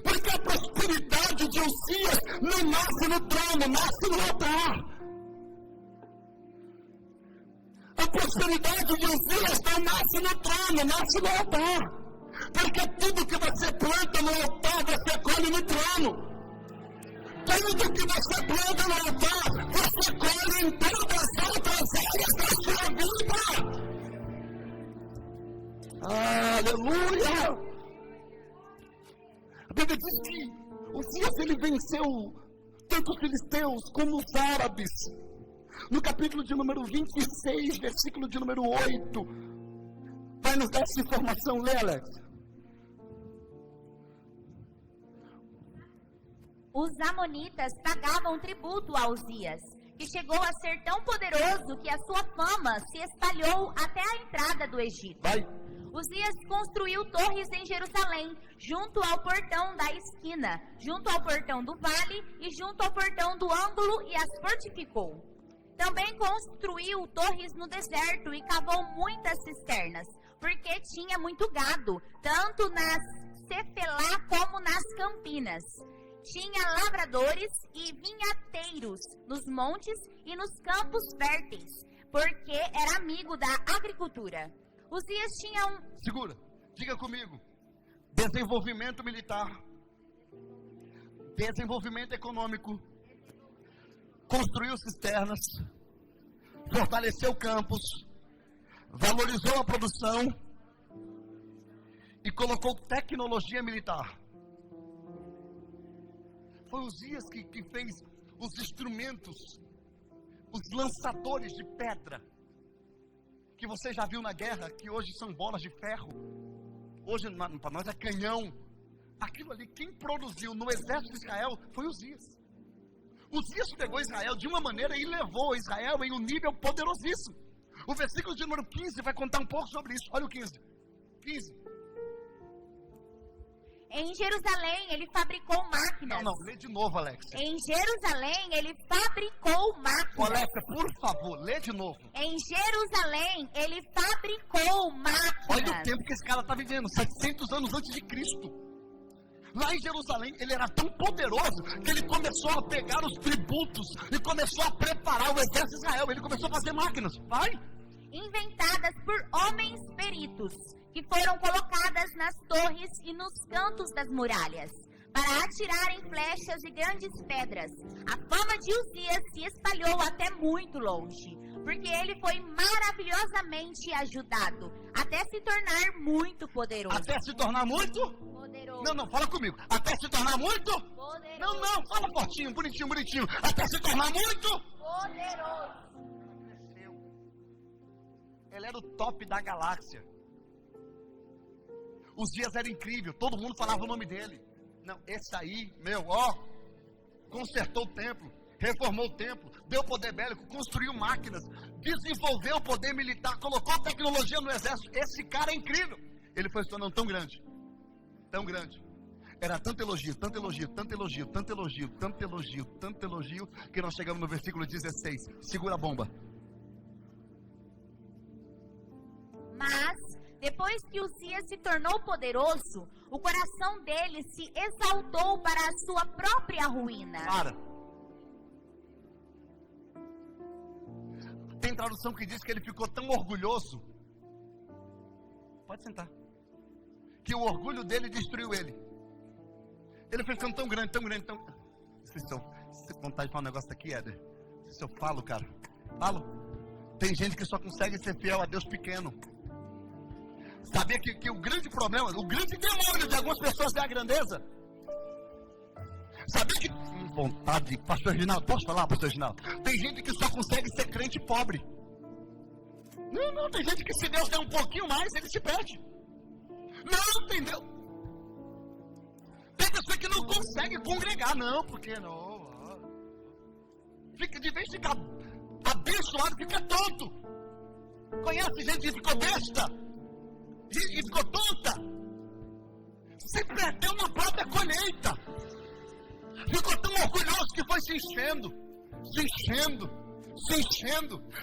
Porque a prosperidade de Uzias não nasce no trono, nasce no altar. A prosperidade de Uzias não nasce no trono, nasce no altar. Porque tudo que você planta no altar, você colhe no trono. Tudo que você planta no altar, você colhe em todas as outras áreas da sua vida. Aleluia! A Bíblia diz que Uzias, ele venceu tanto os filisteus como os árabes. No capítulo de número 26, versículo de número 8, vai nos dar essa informação. Lê, Alex. Os amonitas pagavam tributo a Uzias, que chegou a ser tão poderoso que a sua fama se espalhou até a entrada do Egito. Vai. Uzias construiu torres em Jerusalém, junto ao portão da esquina, junto ao portão do vale e junto ao portão do ângulo, e as fortificou. Também construiu torres no deserto e cavou muitas cisternas, porque tinha muito gado, tanto nas Cefelá como nas campinas. Tinha lavradores e vinhateiros nos montes e nos campos férteis, porque era amigo da agricultura. Uzias tinha Segura, diga comigo. Desenvolvimento militar. Desenvolvimento econômico. Construiu cisternas. Fortaleceu campos. Valorizou a produção. E colocou tecnologia militar. Foi Uzias que fez os instrumentos, os lançadores de pedra, que você já viu na guerra, que hoje são bolas de ferro. Hoje para nós é canhão. Aquilo ali, quem produziu no exército de Israel foi Uzias. Uzias pegou Israel de uma maneira e levou Israel em um nível poderosíssimo. O versículo de número 15 vai contar um pouco sobre isso. Olha o 15. Em Jerusalém, ele fabricou máquinas. Não, lê de novo, Alex. Em Jerusalém, ele fabricou máquinas. Alex, por favor, lê de novo. Em Jerusalém, ele fabricou máquinas. Olha o tempo que esse cara está vivendo, 700 anos antes de Cristo. Lá em Jerusalém, ele era tão poderoso que ele começou a pegar os tributos e começou a preparar o exército de Israel. Ele começou a fazer máquinas. Vai! Inventadas por homens peritos, que foram colocadas nas torres e nos cantos das muralhas, para atirarem flechas e grandes pedras. A fama de Uzias se espalhou até muito longe, porque ele foi maravilhosamente ajudado, até se tornar muito poderoso. Até se tornar muito? Poderoso. Não, fala comigo. Até se tornar muito? Poderoso. Não, fala fortinho, bonitinho. Até se tornar muito? Poderoso. Ele era o top da galáxia. Uzias era incrível, todo mundo falava o nome dele. Não, esse aí, consertou o templo, reformou o templo, deu poder bélico, construiu máquinas, desenvolveu o poder militar, colocou tecnologia no exército. Esse cara é incrível. Ele foi se tornando tão grande. Era tanto elogio, que nós chegamos no versículo 16. Segura a bomba. Mas, depois que Uzias se tornou poderoso, o coração dele se exaltou para a sua própria ruína. Para. Tem tradução que diz que ele ficou tão orgulhoso. Pode sentar. Que o orgulho dele destruiu ele. Ele foi ficando tão grande, tão... Se eu vontade de falar um negócio aqui, Éder. Se eu falo, cara, tem gente que só consegue ser fiel a Deus pequeno. Sabia que o grande problema, o grande demônio de algumas pessoas é a grandeza? Sabia que... Vontade, pastor Reginaldo, posso falar, pastor Reginaldo? Tem gente que só consegue ser crente pobre. Não, tem gente que se Deus der um pouquinho mais, ele se perde. Não, entendeu? Tem pessoa que não consegue congregar, não, porque não. Fica, de vez de ficar abençoado, fica tonto. Conhece gente que ficou besta? Gente que ficou tonta? Se perdeu na própria colheita. Ficou tão orgulhoso que foi se enchendo,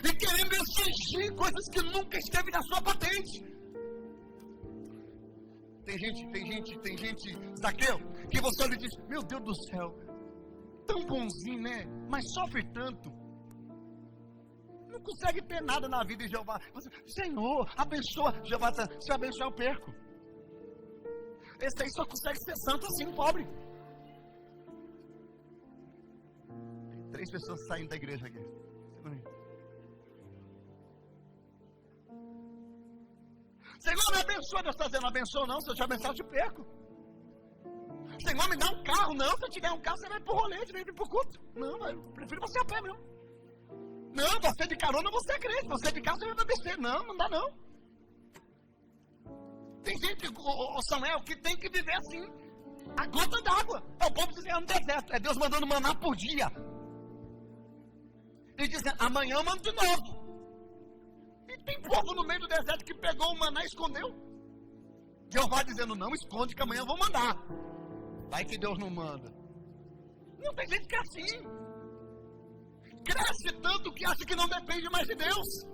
e querendo exigir coisas que nunca esteve na sua patente. Tem gente, Zaqueu, que você olha e diz, meu Deus do céu, tão bonzinho, né? Mas sofre tanto. Não consegue ter nada na vida de Jeová. Senhor, abençoa. Jeová, se eu abençoar, eu perco. Esse aí só consegue ser santo assim, pobre. 3 pessoas saindo da igreja aqui. Senhor, me abençoa. Deus está dizendo, abençoa não. Se eu te abençoar, eu te perco. Senhor, me dá um carro. Não, se eu te der um carro, você vai pro rolê, você vai vir pro culto. Não, eu prefiro você a pé mesmo. Não, você de carona, você é crente. Você de carro, você vai beber. Não dá não. Tem gente, o Samuel, que tem que viver assim. A gota d'água. É o povo dizendo no deserto. É Deus mandando maná por dia. E dizendo, amanhã eu mando de novo. E tem povo no meio do deserto que pegou o maná e escondeu. Jeová dizendo, não esconde que amanhã eu vou mandar. Vai que Deus não manda. Não, tem gente que é assim. Cresce tanto que acha que não depende mais de Deus.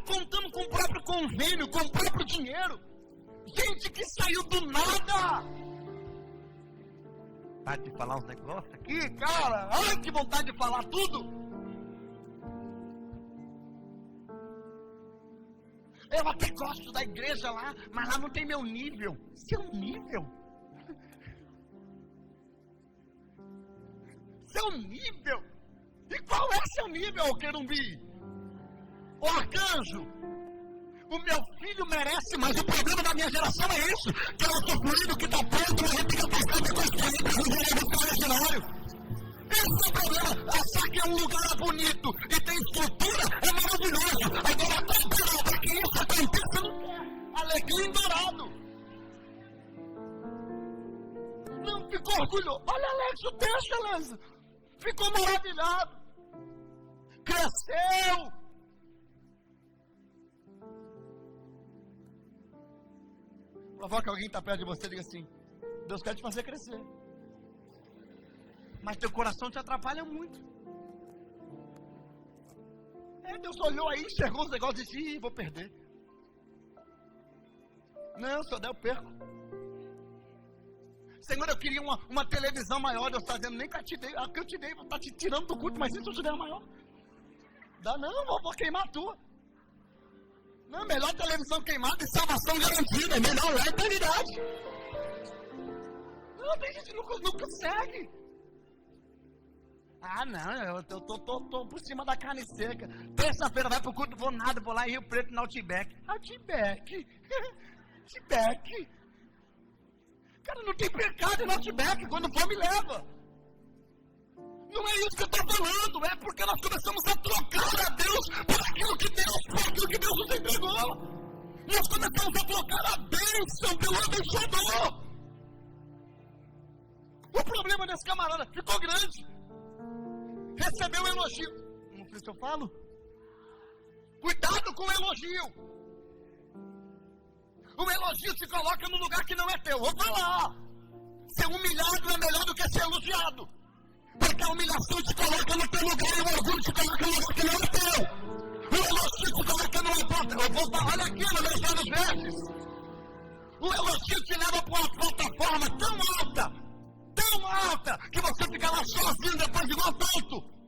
Contando com o próprio convênio, com o próprio dinheiro. Gente que saiu do nada. Vontade de falar uns negócios aqui, cara. Ai, que vontade de falar tudo. Eu até gosto da igreja lá, mas lá não tem meu nível. Seu nível? Seu nível? E qual é seu nível, querumbi? O arcanjo? O meu filho merece, mas o problema da minha geração é isso. Que é o sofrido que está pronto, mas a gente fica pensando em construir para o originário. Esse é o problema. Achar que é um lugar bonito e tem estrutura é maravilhoso. Agora, para que isso aconteça, não quer. Alecrim dourado. Não ficou orgulhoso. Olha, Alex, o texto, Alex. Ficou maravilhado. Cresceu. Provoca alguém que está perto de você e diga assim, Deus quer te fazer crescer. Mas teu coração te atrapalha muito. Deus olhou aí, enxergou os negócios e disse, vou perder. Não, se eu der eu perco. Senhor, eu queria uma televisão maior. Deus está dizendo, nem que eu te dei. A que eu te dei, está te tirando do culto, mas e se eu te der maior? Dá não, vou queimar a tua. Não, melhor televisão queimada e salvação garantida. É melhor lá a eternidade. Não, tem gente que não consegue. Ah, não, eu tô por cima da carne seca. Terça-feira vai pro culto, vou nada, vou lá em Rio Preto, no Outback. Outback. Outback. Cara, não tem pecado no Outback, quando for me leva. Não é isso que eu estou falando, é porque nós começamos a trocar a Deus por aquilo que Deus nos entregou. Nós começamos a trocar a bênção pelo abençoador. O problema desse camarada ficou grande. Recebeu um elogio. Não sei se eu falo. Cuidado com o elogio. O elogio se coloca no lugar que não é teu. Vou falar. Ser humilhado é melhor do que ser elogiado. Porque a humilhação te coloca no teu lugar e o orgulho te coloca no lugar que não é teu. O elogio te coloca numa porta. Eu vou falar, olha aqui no meio dos versos. O elogio te leva para uma plataforma tão alta, que você fica lá sozinho depois igual tonto.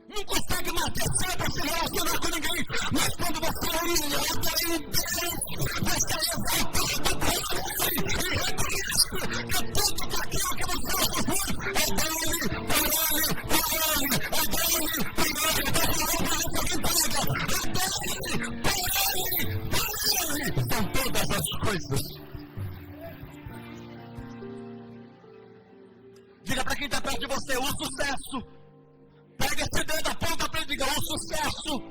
Não consegue mais descer para se relacionar com ninguém. Mas quando você é humilhado em Deus, você é exaltado por Ele e reconhece que sucesso. Pega esse dedo, aponta para ele e diga: o sucesso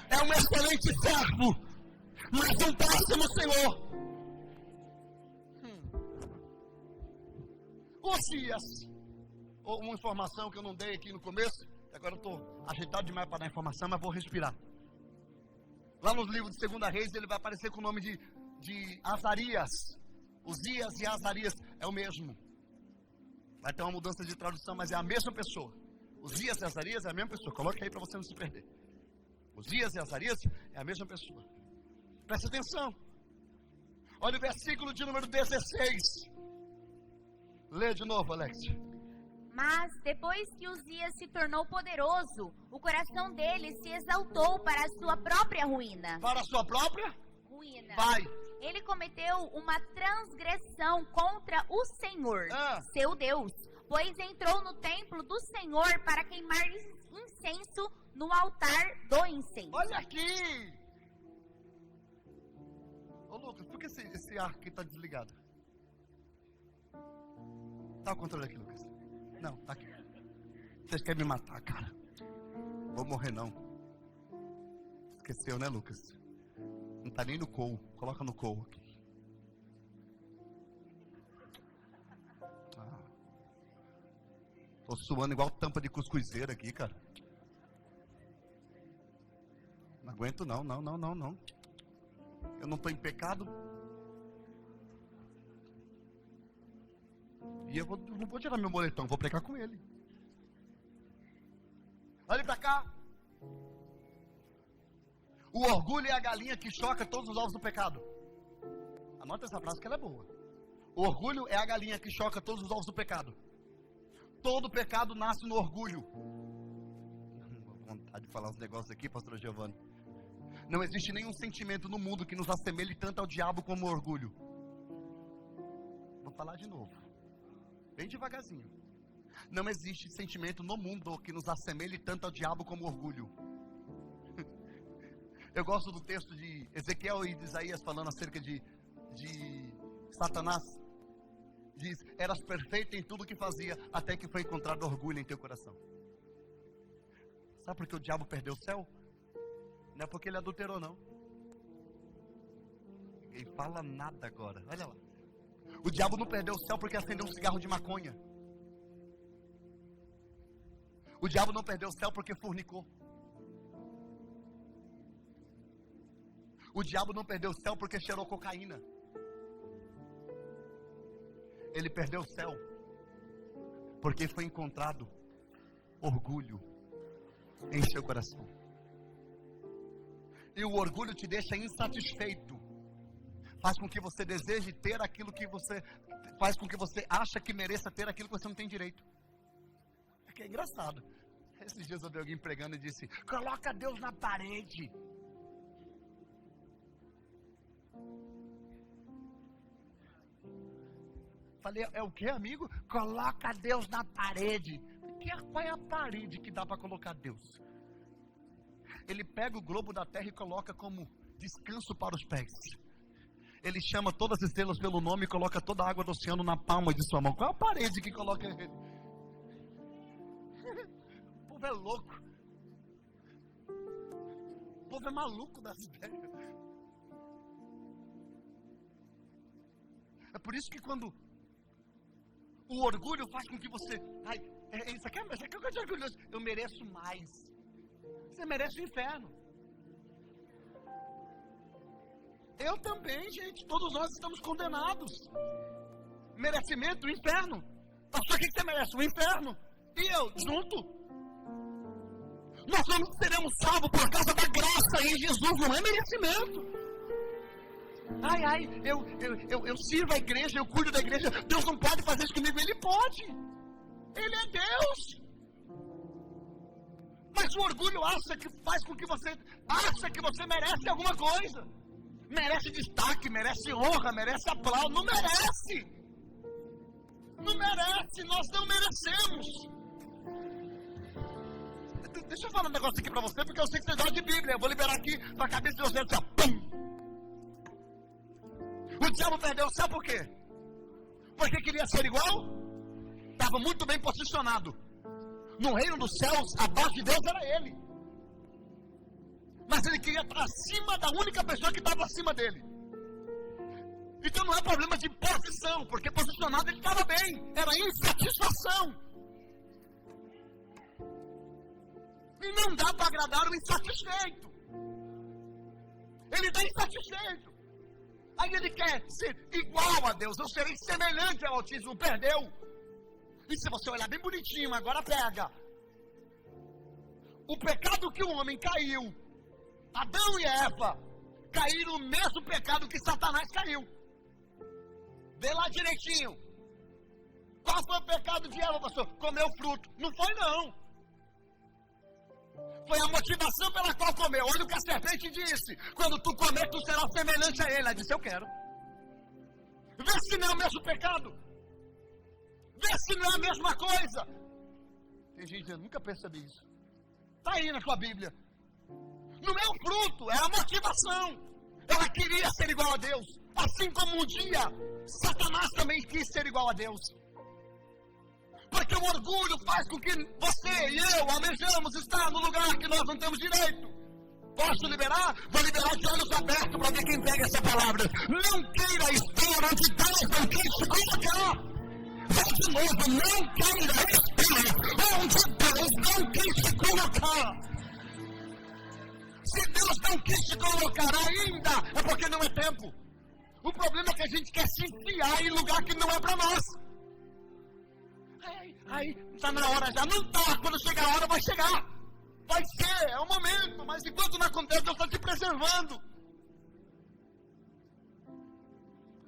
é um excelente servo, mas um péssimo senhor. Osias, uma informação que eu não dei aqui no começo, agora eu estou agitado demais para dar informação, mas vou respirar. Lá nos livros de 2 Reis, ele vai aparecer com o nome de Azarias. Osias e Azarias é o mesmo. Vai ter uma mudança de tradução, mas é a mesma pessoa. Osias e Azarias é a mesma pessoa. Coloque aí para você não se perder. Osias e Azarias é a mesma pessoa. Preste atenção. Olha o versículo de número 16. Lê de novo, Alex. Mas depois que Uzias se tornou poderoso, o coração dele se exaltou para a sua própria ruína. Para a sua própria ruína. Vai. Ele cometeu uma transgressão contra o Senhor, seu Deus, pois entrou no templo do Senhor para queimar incenso no altar do incenso. Olha aqui! Ô Lucas, por que esse ar aqui está desligado? Tá o controle aqui, Lucas? Não, tá aqui. Vocês querem me matar, cara? Vou morrer não. Esqueceu, né, Lucas? Não tá nem no cou. Coloca no cou aqui. Tô suando igual tampa de cuscuzeira aqui, cara. Não aguento não. Eu não tô em pecado. E eu não vou tirar meu moletom, vou pregar com ele. Olha pra cá. O orgulho é a galinha que choca todos os ovos do pecado. Anota essa frase que ela é boa. O orgulho é a galinha que choca todos os ovos do pecado. Todo pecado nasce no orgulho. Vontade de falar uns negócios aqui, pastor Giovanni. Não existe nenhum sentimento no mundo que nos assemelhe tanto ao diabo como o orgulho. Vou falar de novo. Bem devagarzinho. Não existe sentimento no mundo que nos assemelhe tanto ao diabo como o orgulho. Eu gosto do texto de Ezequiel e de Isaías falando acerca de Satanás. Diz: eras perfeito em tudo que fazia, até que foi encontrado orgulho em teu coração. Sabe por que o diabo perdeu o céu? Não é porque ele adulterou, não. Ninguém fala nada agora, olha lá. O diabo não perdeu o céu porque acendeu um cigarro de maconha. O diabo não perdeu o céu porque fornicou. O diabo não perdeu o céu porque cheirou cocaína. Ele perdeu o céu porque foi encontrado orgulho em seu coração. E o orgulho te deixa insatisfeito. Faz com que você deseje ter aquilo que você... Faz com que você acha que mereça ter aquilo que você não tem direito. É que é engraçado. Esses dias eu vi alguém pregando e disse: coloca Deus na parede. Falei: é o que, amigo? Coloca Deus na parede. Qual é a parede que dá para colocar Deus? Ele pega o globo da terra e coloca como descanso para os pés. Ele chama todas as estrelas pelo nome e coloca toda a água do oceano na palma de sua mão. Qual é a parede que coloca ele? O povo é louco. O povo é maluco das ideias. É por isso que quando o orgulho faz com que você... isso aqui é coisa de orgulhoso. Eu mereço mais. Você merece o inferno. Eu também, gente. Todos nós estamos condenados. Merecimento, o inferno. Pastor, o que você merece? O inferno. E eu, junto. Nós não seremos salvos por causa da graça em Jesus. Não é merecimento. Eu sirvo a igreja, eu cuido da igreja. Deus não pode fazer isso comigo. Ele pode. Ele é Deus. Mas o orgulho faz com que você acha que você merece alguma coisa. Merece destaque, merece honra, merece aplauso. Não merece. Não merece, nós não merecemos. Deixa eu falar um negócio aqui pra você, porque eu sei que você gosta de Bíblia. Eu vou liberar aqui pra cabeça de vocês, assim, pum. O diabo perdeu o céu por quê? Porque queria ser igual? Estava muito bem posicionado. no reino dos céus, abaixo de Deus era ele. Mas ele queria estar acima da única pessoa que estava acima dele. Então não é problema de posição, porque posicionado ele estava bem. Era insatisfação. E não dá para agradar o insatisfeito. Ele está insatisfeito. Aí ele quer ser igual a Deus. Eu serei semelhante ao Altíssimo. Perdeu. E se você olhar bem bonitinho, agora pega. O pecado que o homem caiu, Adão e Eva, caíram no mesmo pecado que Satanás caiu. Vê lá direitinho. Qual foi o pecado de Eva, pastor? Comeu fruto. Não foi, não. Foi a motivação pela qual comeu. Olha o que a serpente disse. Quando tu comer, tu serás semelhante a ele. Ela disse, eu quero. Vê se não é o mesmo pecado. Vê se não é a mesma coisa. Tem gente que nunca percebe isso. Está aí na sua Bíblia. Não é o fruto, é a motivação. Ela queria ser igual a Deus. Assim como um dia, Satanás também quis ser igual a Deus. Porque o orgulho faz com que você e eu almejamos estar no lugar que nós não temos direito. Posso liberar? Vou liberar de olhos abertos para ver quem pega essa palavra. Não queira estar onde Deus não quis te colocar. Vou de novo, não queira estar onde Deus não quis te colocar. Se Deus não quis te colocar ainda, é porque não é tempo. O problema é que a gente quer se enfiar em lugar que não é para nós. Aí, está na hora já. Não está. Quando chegar a hora, vai chegar. Vai ser, é o momento. Mas enquanto não acontece, Deus está te preservando.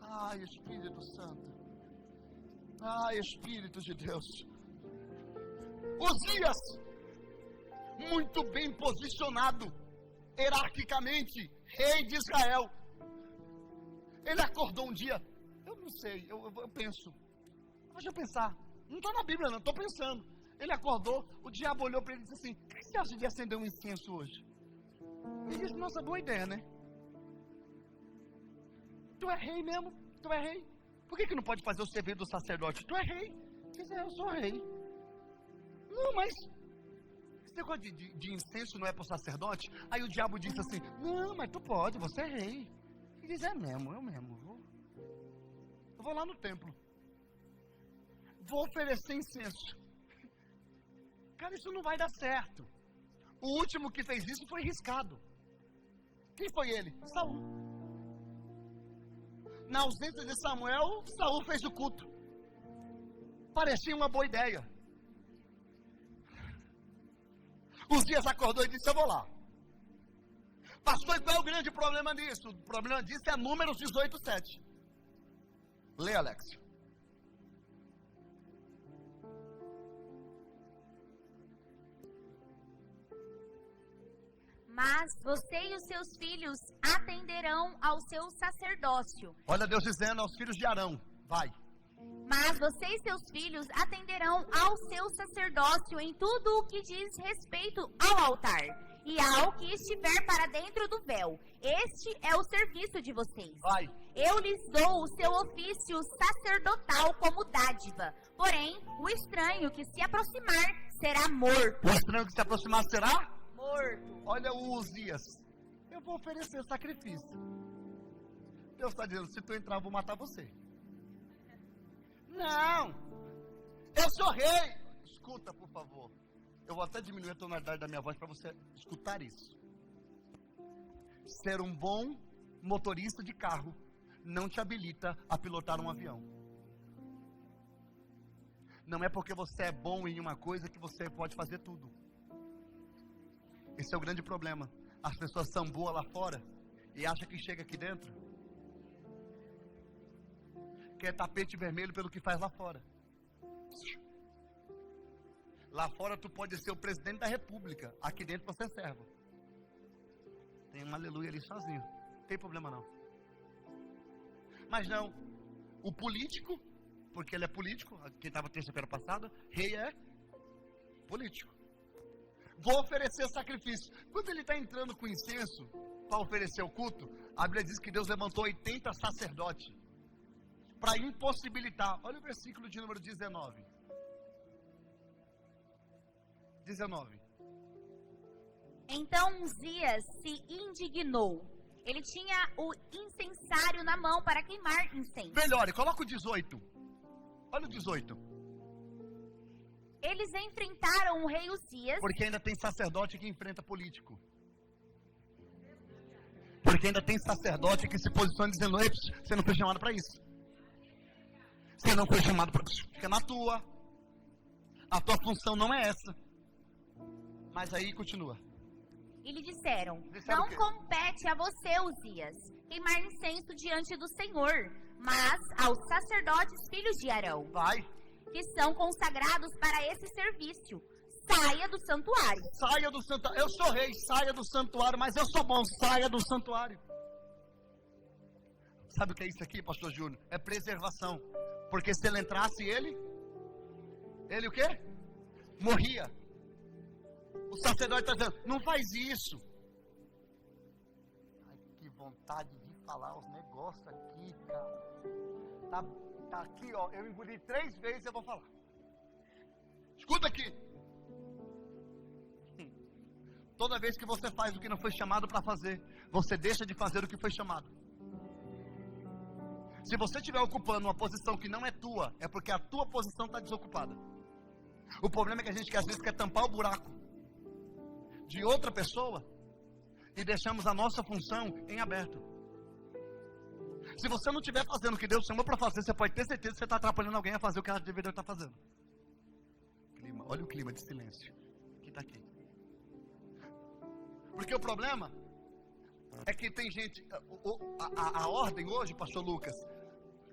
Ai, Espírito Santo. Ai, Espírito de Deus. Osias, muito bem posicionado, hierarquicamente, rei de Israel. Ele acordou um dia. Eu não sei, eu penso. Deixa eu pensar. Não está na Bíblia não, estou pensando. Ele acordou, o diabo olhou para ele e disse assim, o que você acha de acender um incenso hoje? Ele disse, nossa, boa ideia, né? Tu é rei mesmo? Tu é rei? Por que não pode fazer o serviço do sacerdote? Tu é rei. Ele disse, eu sou rei. Não, mas esse negócio de incenso não é para o sacerdote? Aí o diabo disse assim, não, mas tu pode, você é rei. Ele diz, é mesmo, eu mesmo. Eu vou lá no templo. Vou oferecer incenso. Cara, isso não vai dar certo. O último que fez isso foi riscado. Quem foi ele? Saul. Na ausência de Samuel, Saul fez o culto. Parecia uma boa ideia. Osias acordou e disse, eu vou lá. Pastor, qual é o grande problema disso? O problema disso é Números 18:7. Lê, Alex. Mas você e os seus filhos atenderão ao seu sacerdócio. Olha Deus dizendo aos filhos de Arão, vai. Mas você e seus filhos atenderão ao seu sacerdócio em tudo o que diz respeito ao altar e ao que estiver para dentro do véu. Este é o serviço de vocês. Vai. Eu lhes dou o seu ofício sacerdotal como dádiva. Porém, o estranho que se aproximar será morto. O estranho que se aproximar será? Morto. Olha o Osias. Eu vou oferecer sacrifício. Deus está dizendo, se tu entrar, eu vou matar você. Não. Eu sou rei. Escuta, por favor. Eu vou até diminuir a tonalidade da minha voz para você escutar isso. Ser um bom motorista de carro não te habilita a pilotar um avião. Não é porque você é bom em uma coisa que você pode fazer tudo. Esse é o grande problema. As pessoas são boas lá fora e acham que chega aqui dentro. Quer tapete vermelho pelo que faz lá fora. Lá fora tu pode ser o presidente da república. Aqui dentro você é servo. Tem um aleluia ali sozinho. Não tem problema não. Mas não. O político, porque ele é político. Quem estava terça-feira passada, rei é político. Vou oferecer sacrifício. Quando ele está entrando com incenso para oferecer o culto, a Bíblia diz que Deus levantou 80 sacerdotes para impossibilitar. Olha o versículo de número 19. 19. Então Uzias se indignou. Ele tinha o incensário na mão para queimar incenso. Melhore, coloca o 18. Olha o 18. Eles enfrentaram o rei Uzias. Porque ainda tem sacerdote que enfrenta político. Porque ainda tem sacerdote que se posiciona dizendo: ei, você não foi chamado para isso. Você não foi chamado para isso. Fica na tua. A tua função não é essa. Mas aí continua. E lhe disseram: Disseram não o quê? compete a você, Uzias, queimar incenso diante do Senhor, mas aos sacerdotes filhos de Arão, Vai. que são consagrados para esse serviço. Saia do santuário. Saia do santuário. Eu sou rei, saia do santuário, mas eu sou bom, saia do santuário. Sabe o que é isso aqui, pastor Júnior? É preservação. Porque se ele entrasse, ele o quê? Morria. O sacerdote está dizendo: não faz isso. Ai, que vontade de falar os negócios aqui, cara. Tá aqui, ó. Eu engoli 3 vezes e eu vou falar. Escuta aqui. Toda vez que você faz o que não foi chamado para fazer, você deixa de fazer o que foi chamado. Se você estiver ocupando uma posição que não é tua, é porque a tua posição está desocupada. O problema é que a gente às vezes quer tampar o buraco de outra pessoa e deixamos a nossa função em aberto. Se você não estiver fazendo o que Deus chamou para fazer, você pode ter certeza que você está atrapalhando alguém a fazer o que ela deveria estar fazendo. Olha o clima de silêncio que está aqui. Porque o problema é que tem gente, a ordem hoje, pastor Lucas,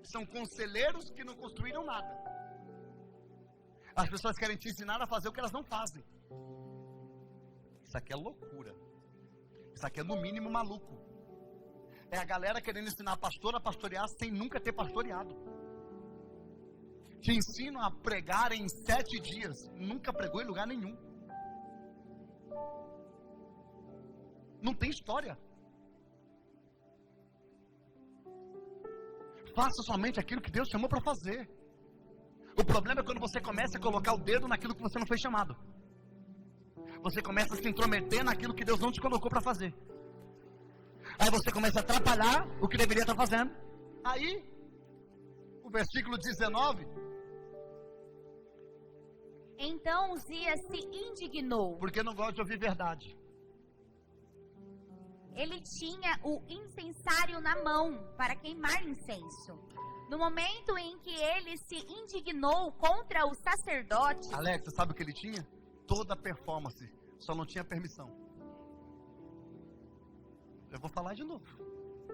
são conselheiros que não construíram nada. As pessoas querem te ensinar a fazer o que elas não fazem. Isso aqui é loucura. Isso aqui é no mínimo maluco. É a galera querendo ensinar a pastora a pastorear sem nunca ter pastoreado. Te ensinam a pregar em 7 dias. Nunca pregou em lugar nenhum. Não tem história. Faça somente aquilo que Deus chamou para fazer. O problema é quando você começa a colocar o dedo naquilo que você não foi chamado. Você começa a se intrometer naquilo que Deus não te colocou para fazer. Aí você começa a atrapalhar o que deveria estar fazendo. Aí, o versículo 19. Então Uzias se indignou. Porque não gosta de ouvir verdade. Ele tinha o incensário na mão para queimar incenso. No momento em que ele se indignou contra o sacerdote... Alex, você sabe o que ele tinha? Toda a performance, só não tinha permissão. Eu vou falar de novo.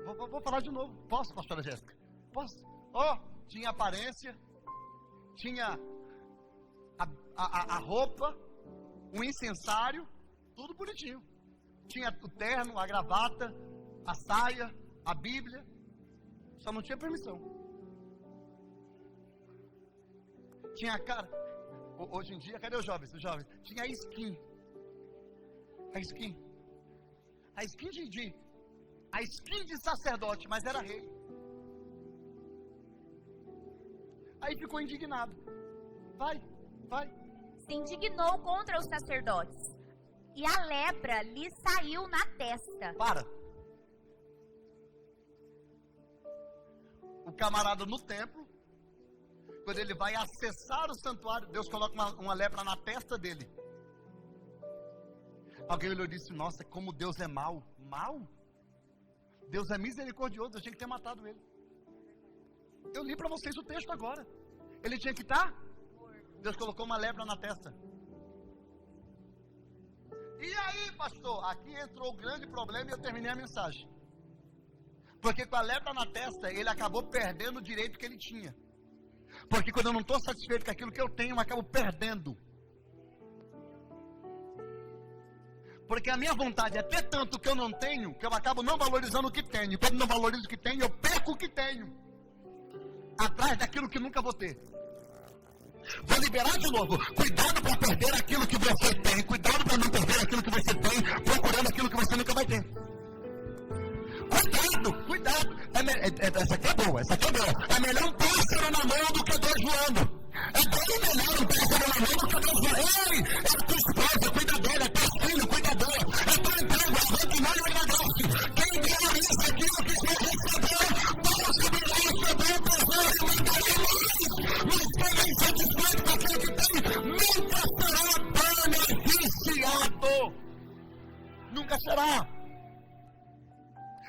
Vou falar de novo. Posso, pastora Jéssica? Posso? Tinha aparência, tinha a roupa, o incensário, tudo bonitinho. Tinha o terno, a gravata, a saia, a Bíblia. Só não tinha permissão. Tinha a cara. Hoje em dia, cadê os jovens? Tinha a skin. A skin de sacerdote, mas era rei. Aí ficou indignado. Vai. Se indignou contra os sacerdotes. E a lepra lhe saiu na testa. Para. O camarada no templo, quando ele vai acessar o santuário, Deus coloca uma lepra na testa dele. Alguém olhou e disse: nossa, como Deus é mau. Mau? Deus é misericordioso, eu tinha que ter matado ele. Eu li para vocês o texto agora. Ele tinha que estar. Deus colocou uma lepra na testa. E aí, pastor? Aqui entrou o grande problema e eu terminei a mensagem. Porque com a lepra na testa, ele acabou perdendo o direito que ele tinha. Porque quando eu não estou satisfeito com aquilo que eu tenho, eu acabo perdendo. Porque a minha vontade é ter tanto que eu não tenho, que eu acabo não valorizando o que tenho. E quando não valorizo o que tenho, eu perco o que tenho. Atrás daquilo que nunca vou ter. Vou liberar de novo. Cuidado para perder aquilo que você tem. Cuidado para não perder aquilo que você tem, procurando aquilo que você nunca vai ter. Cuidado. Essa aqui é boa. É melhor um pássaro na mão do que 2 voando. bem melhor um telefone na mão do que a pessoa, ei, é tua esposa, cuida dela, é teu filho, cuida dela, é teu emprego, é teu nome, é negócio. Quem realiza aquilo que você recebeu, todos que me receberam, pessoas que me querem, mas quem é insatisfeito com aquilo que tem, nunca será beneficiado. Nunca será.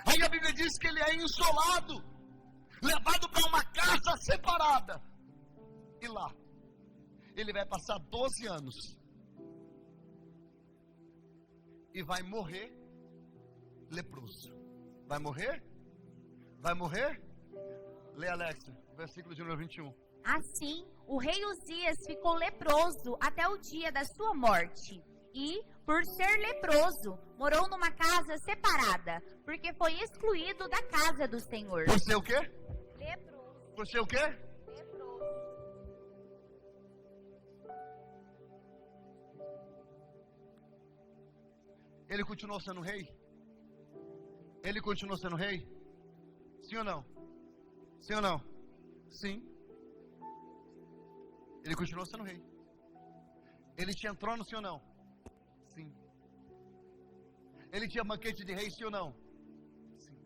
Aí a Bíblia diz que ele é insolado, levado para uma casa separada. E lá, ele vai passar 12 anos. E vai morrer leproso. Vai morrer? Vai morrer? Lê, Alex, versículo de número 21. Assim, o rei Uzias ficou leproso até o dia da sua morte. E, por ser leproso, morou numa casa separada, porque foi excluído da casa do Senhor. Por ser o quê? Leproso. Por ser o quê? Leproso. Ele continuou sendo rei? Ele continuou sendo rei? Sim ou não? Sim ou não? Sim. Ele continuou sendo rei. Ele tinha trono, sim ou não? Sim. Ele tinha banquete de rei, sim ou não? Sim.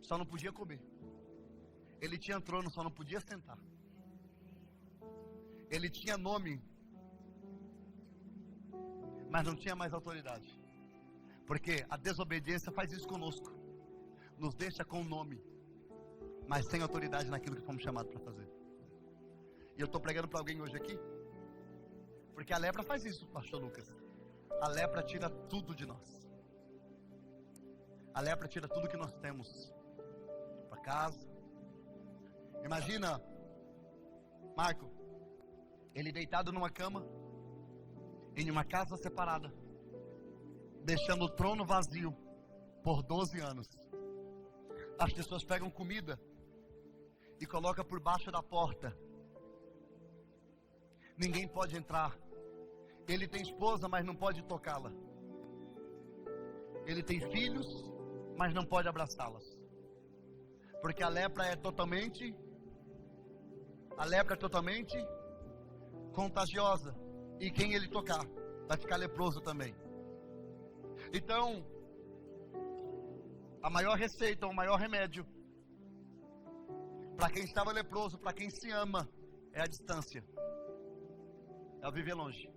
Só não podia comer. Ele tinha trono, só não podia sentar. Ele tinha nome, mas não tinha mais autoridade. Porque a desobediência faz isso conosco. Nos deixa com o nome, mas sem autoridade naquilo que fomos chamados para fazer. E eu estou pregando para alguém hoje aqui, porque a lepra faz isso, pastor Lucas. A lepra tira tudo de nós. A lepra tira tudo que nós temos para casa. Imagina Marco, ele deitado numa cama, em uma casa separada, deixando o trono vazio por 12 anos. As pessoas pegam comida e colocam por baixo da porta. Ninguém pode entrar. Ele tem esposa, mas não pode tocá-la. Ele tem filhos, mas não pode abraçá-las. Porque a lepra é totalmente contagiosa. E quem ele tocar vai ficar leproso também. Então, a maior receita, o maior remédio para quem estava leproso, para quem se ama, é a distância. É o viver longe.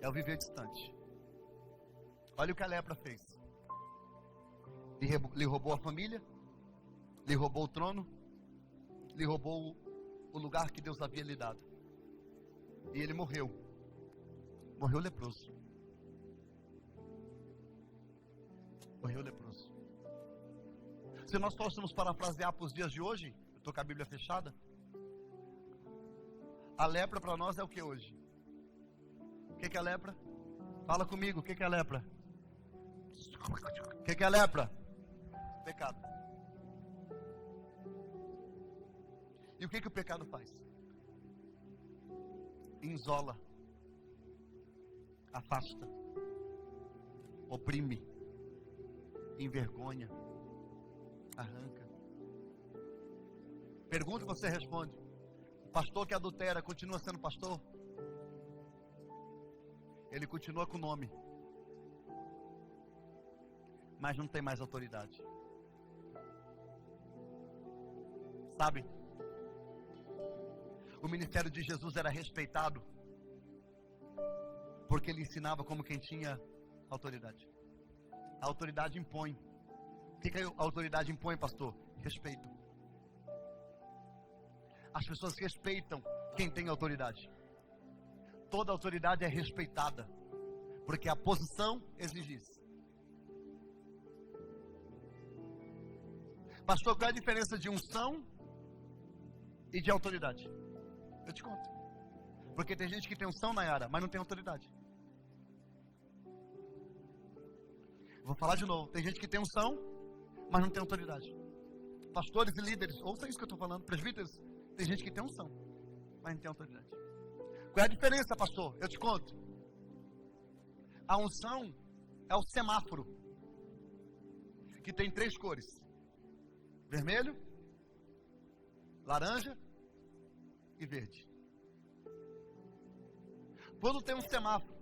É o viver distante. Olha o que a lepra fez. Lhe roubou a família, lhe roubou o trono, lhe roubou o lugar que Deus havia lhe dado. E ele morreu. Morreu leproso. Morreu leproso. Se nós fôssemos parafrasear para os dias de hoje, eu estou com a Bíblia fechada. A lepra para nós é o que hoje? O que é a lepra? Fala comigo, o que é a lepra? O que é a lepra? Pecado. E o que o pecado faz? Isola, afasta, oprime, envergonha, arranca. Pergunta e você responde. O pastor que adultera continua sendo pastor? Ele continua com o nome, mas não tem mais autoridade. Sabe? O ministério de Jesus era respeitado porque ele ensinava como quem tinha autoridade. A autoridade impõe. O que a autoridade impõe, pastor? Respeito. As pessoas respeitam quem tem autoridade. Toda autoridade é respeitada, porque a posição exige isso. Pastor, qual é a diferença de unção e de autoridade? Eu te conto. Porque tem gente que tem unção, Nayara, mas não tem autoridade. Vou falar de novo. Tem gente que tem unção, mas não tem autoridade. Pastores e líderes, ouça isso que eu estou falando. Presbíteros, tem gente que tem unção, mas não tem autoridade. Qual é a diferença, pastor? Eu te conto. A unção é o semáforo, que tem 3 cores: vermelho, laranja e verde. Quando tem um semáforo,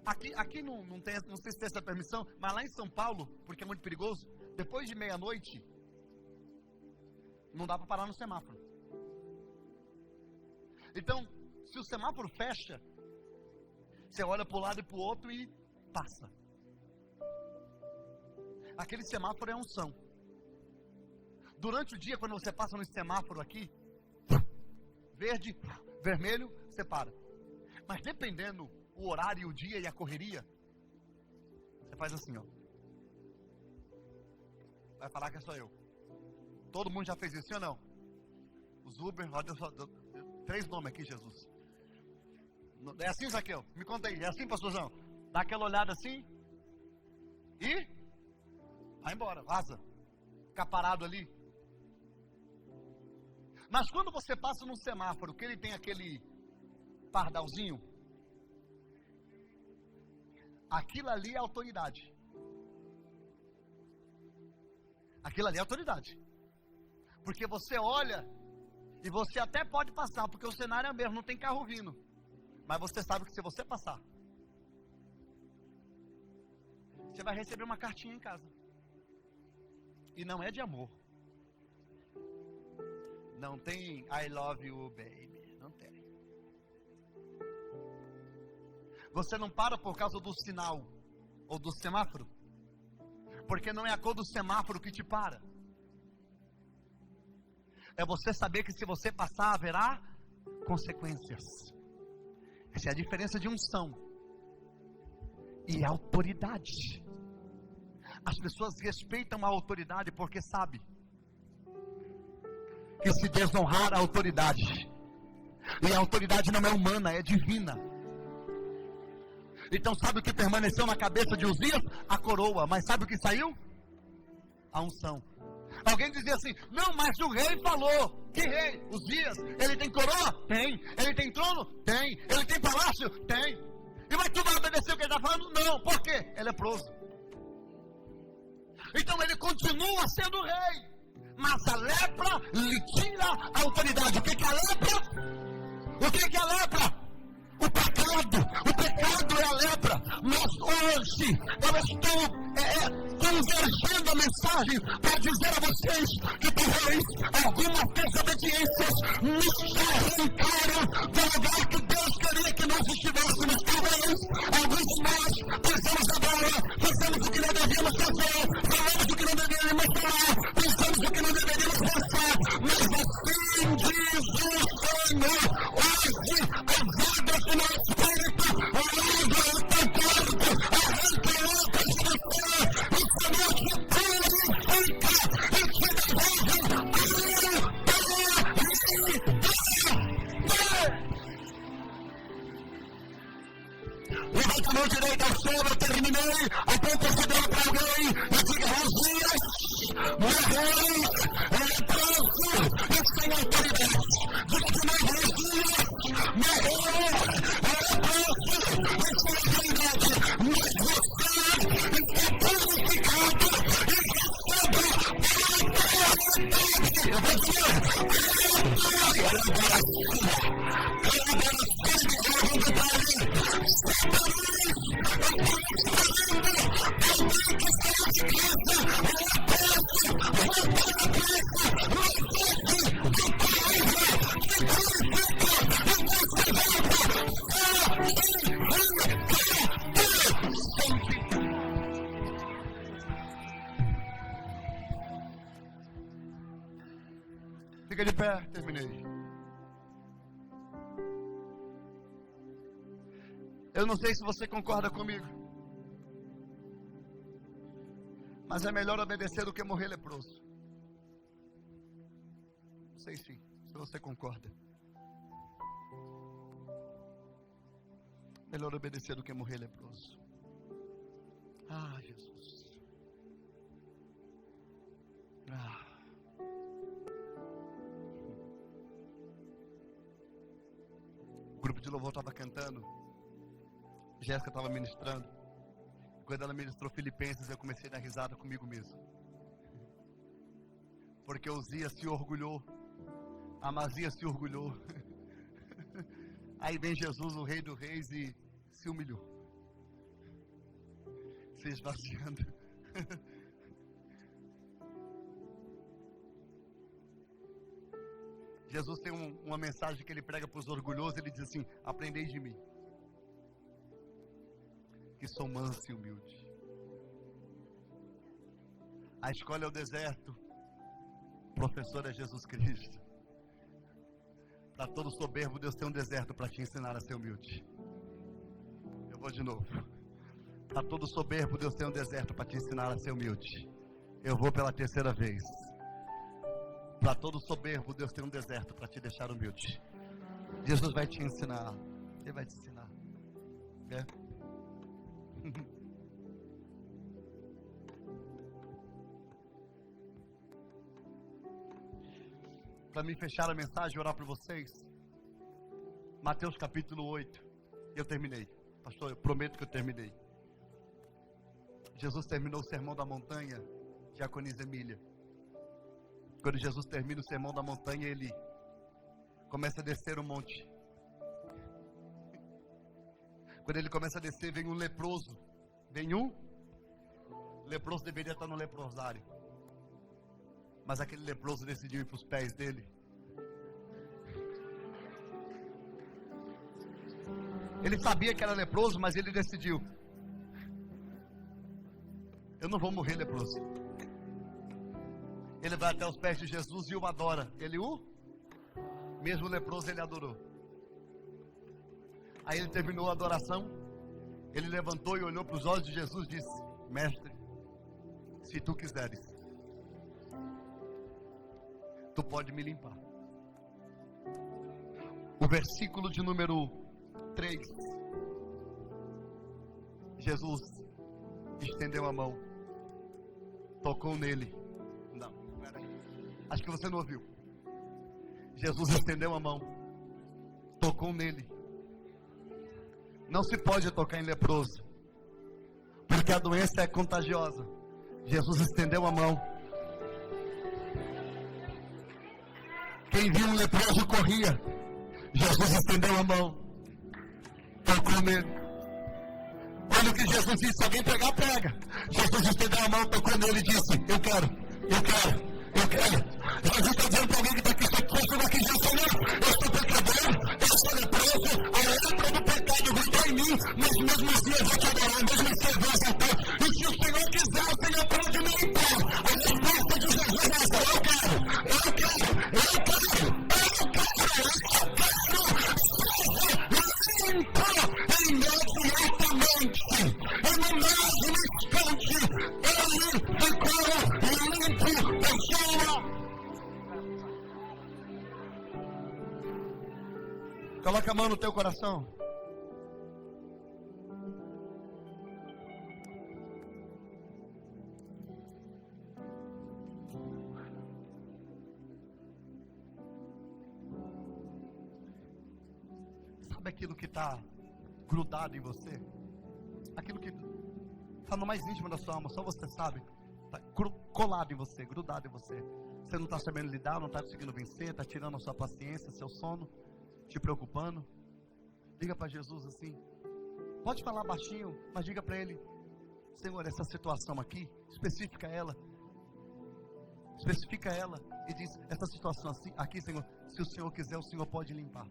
aqui não sei se tem essa permissão, mas lá em São Paulo, porque é muito perigoso, depois de meia-noite, não dá para parar no semáforo. Então, se o semáforo fecha, você olha para o lado e para o outro e passa. Aquele semáforo é unção. Durante o dia, quando você passa no semáforo aqui, verde, vermelho, você para. Mas dependendo o horário, o dia e a correria, você faz assim, ó. Vai falar que é só eu. Todo mundo já fez isso, sim ou não? Os Uber, olha só, 3 nomes aqui, Jesus. É assim, Zaqueu? Me conta aí, é assim, pastorzão? Dá aquela olhada assim e vai embora, vaza. Fica parado ali. Mas quando você passa num semáforo, que ele tem aquele pardalzinho, aquilo ali é autoridade. Aquilo ali é autoridade. Porque você olha e você até pode passar, porque o cenário é mesmo, não tem carro vindo. Mas você sabe que se você passar, você vai receber uma cartinha em casa. E não é de amor. Não tem I love you, baby. Não tem. Você não para por causa do sinal ou do semáforo, porque não é a cor do semáforo que te para. É você saber que se você passar, haverá consequências. Essa é a diferença de unção e autoridade. As pessoas respeitam a autoridade porque sabem que se desonrar a autoridade, e a autoridade não é humana, é divina. Então sabe o que permaneceu na cabeça de Uzias? A coroa. Mas sabe o que saiu? A unção. Alguém dizia assim: não, mas o rei falou. Que rei? Uzias. Ele tem coroa? Tem. Ele tem trono? Tem. Ele tem palácio? Tem. E mas tu vai obedecer o que ele está falando? Não. Por quê? Ele é leproso. Então ele continua sendo rei, mas a lepra lhe tira a autoridade. O que é a lepra? O que é a lepra? O pecado é a lepra. Mas hoje eu estou convergindo a mensagem para dizer a vocês que talvez algumas desobediências nos arrancaram do lugar que Deus queria que nós estivéssemos. Talvez alguns de nós pensamos agora, pensamos o que não devíamos fazer, falamos o que não deveríamos falar, pensamos o que não deveríamos pensar, mas assim diz o Senhor: hoje a vaga do nosso espírito, a língua, o teu corpo, arranca outras pessoas, o Senhor te purifica e te devolve levanta a mão direita ao céu, eu terminei. Aponta esse dedo para alguém e diga: Uzias morreu, ele trouxe e sem autoridade. Diga de novo: Uzias morreu, ele trouxe e sem autoridade. Mas você está purificado e recebe a autoridade. Eu vou Fica de pé, terminei. Eu não sei se você concorda comigo, mas é melhor obedecer do que morrer leproso. Não sei se você concorda. Melhor obedecer do que morrer leproso. Ah, Jesus. Ah. O grupo de louvor estava cantando, Jéssica estava ministrando. Quando ela ministrou Filipenses, eu comecei a dar risada comigo mesmo. Porque Uzias se orgulhou, Amazias se orgulhou, Aí vem Jesus, o Rei dos Reis, e se humilhou, se esvaziando. Jesus tem uma mensagem que ele prega para os orgulhosos. Ele diz assim: aprendei de mim, que sou manso e humilde. A escola é o deserto, o professor é Jesus Cristo. Para todo soberbo, Deus tem um deserto para te ensinar a ser humilde. Eu vou de novo. Para todo soberbo, Deus tem um deserto para te ensinar a ser humilde. Eu vou pela terceira vez. Para todo soberbo, Deus tem um deserto para te deixar humilde. Jesus vai te ensinar. Ele vai te ensinar. É? Para mim fechar a mensagem e orar para vocês, Mateus capítulo 8. Eu terminei. Pastor, eu prometo que eu terminei. Jesus terminou o sermão da montanha, Diaconisa Emília. Quando Jesus termina o sermão da montanha, ele começa a descer o monte. Quando ele começa a descer, vem um leproso. O leproso deveria estar no leprosário, mas aquele leproso decidiu ir para os pés dele. Ele sabia que era leproso, mas ele decidiu: eu não vou morrer leproso. Ele vai até os pés de Jesus e o adora. Mesmo leproso, ele adorou. Aí ele terminou a adoração. Ele levantou e olhou para os olhos de Jesus e disse: mestre, se tu quiseres, tu pode me limpar. O versículo de número 3. Jesus estendeu a mão, tocou nele. Não, peraí. Acho que você não ouviu. Jesus estendeu a mão, tocou nele. Não se pode tocar em leproso, porque a doença é contagiosa. Jesus estendeu a mão. Quem viu um leproso corria. Jesus estendeu a mão, tocou nele. Olha o que Jesus disse: alguém pegar, pega. Jesus estendeu a mão, tocou nele e disse: eu quero. Jesus está dizendo para alguém que está aqui: se fosse daqui, Senhor, eu sou pecador, eu sou leproso, a lepra do pecado vem em mim, mas mesmo assim eu vou te adorar, mesmo assim eu vou exaltar. E se o Senhor quiser, o Senhor pode me limpar. A resposta de Jesus é essa: eu quero. Imediatamente, e no mesmo instante, ele ficou limpo, pessoa. Coloca a mão no teu coração. Sabe aquilo que está grudado em você? Aquilo que está no mais íntimo da sua alma, só você sabe. Está colado em você, grudado em você. Você não está sabendo lidar, não está conseguindo vencer, está tirando a sua paciência, seu sono, te preocupando. Diga para Jesus assim. Pode falar baixinho, mas diga para Ele: Senhor, essa situação aqui, especifica ela. E diz: essa situação aqui, Senhor, se o Senhor quiser, o Senhor pode limpar.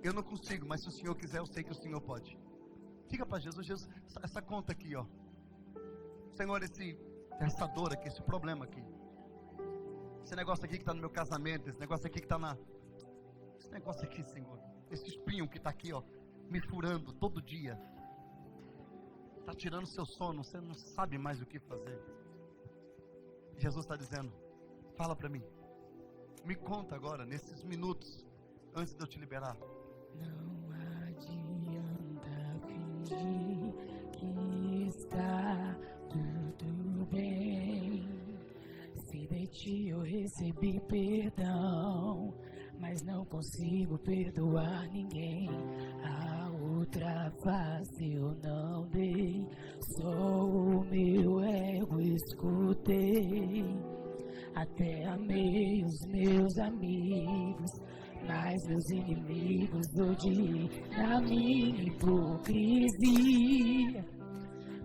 Eu não consigo, mas se o Senhor quiser, eu sei que o Senhor pode. Diga para Jesus: Jesus, essa conta aqui, ó. Senhor, essa dor aqui, esse problema aqui, esse negócio aqui que está no meu casamento, esse negócio aqui que está esse negócio aqui, Senhor, esse espinho que está aqui, ó, me furando todo dia, está tirando seu sono, você não sabe mais o que fazer. Jesus está dizendo: fala para mim, me conta agora, nesses minutos, antes de eu te liberar. Não adianta fingir que está tudo bem. Se de ti eu recebi perdão, mas não consigo perdoar ninguém. A outra face eu não dei, só o meu ego escutei. Até amei os meus amigos, mas meus inimigos odiam na minha hipocrisia.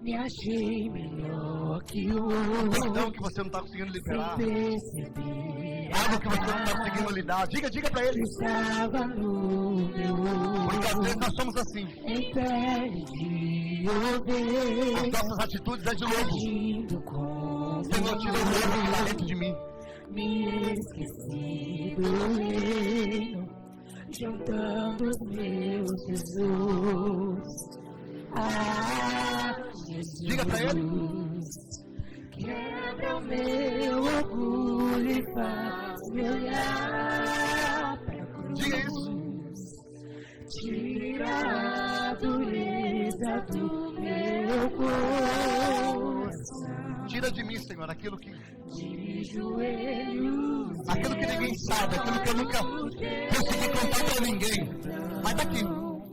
Me achei melhor que o outro. Perdão que você não está conseguindo liberar. Sem perceber. Algo que você não está conseguindo lidar. Diga para ele. Estava no meu olho. Porque às vezes nós somos assim. Em pele de ovelha. As nossas atitudes é de lobo. Agindo com Senhor, tira o lobo que está dentro de mim. Me esqueci do reino, juntando os meus tesouros. Ah, Jesus, diga pra ele. Quebra o meu orgulho e faz-me olhar pra cruz. Diga isso. Tira a dureza do meu coração. Tira de mim, Senhor, aquilo que De joelhos. aquilo que ninguém sabe, aquilo que eu nunca consegui contar pra ninguém. Mas tá aqui,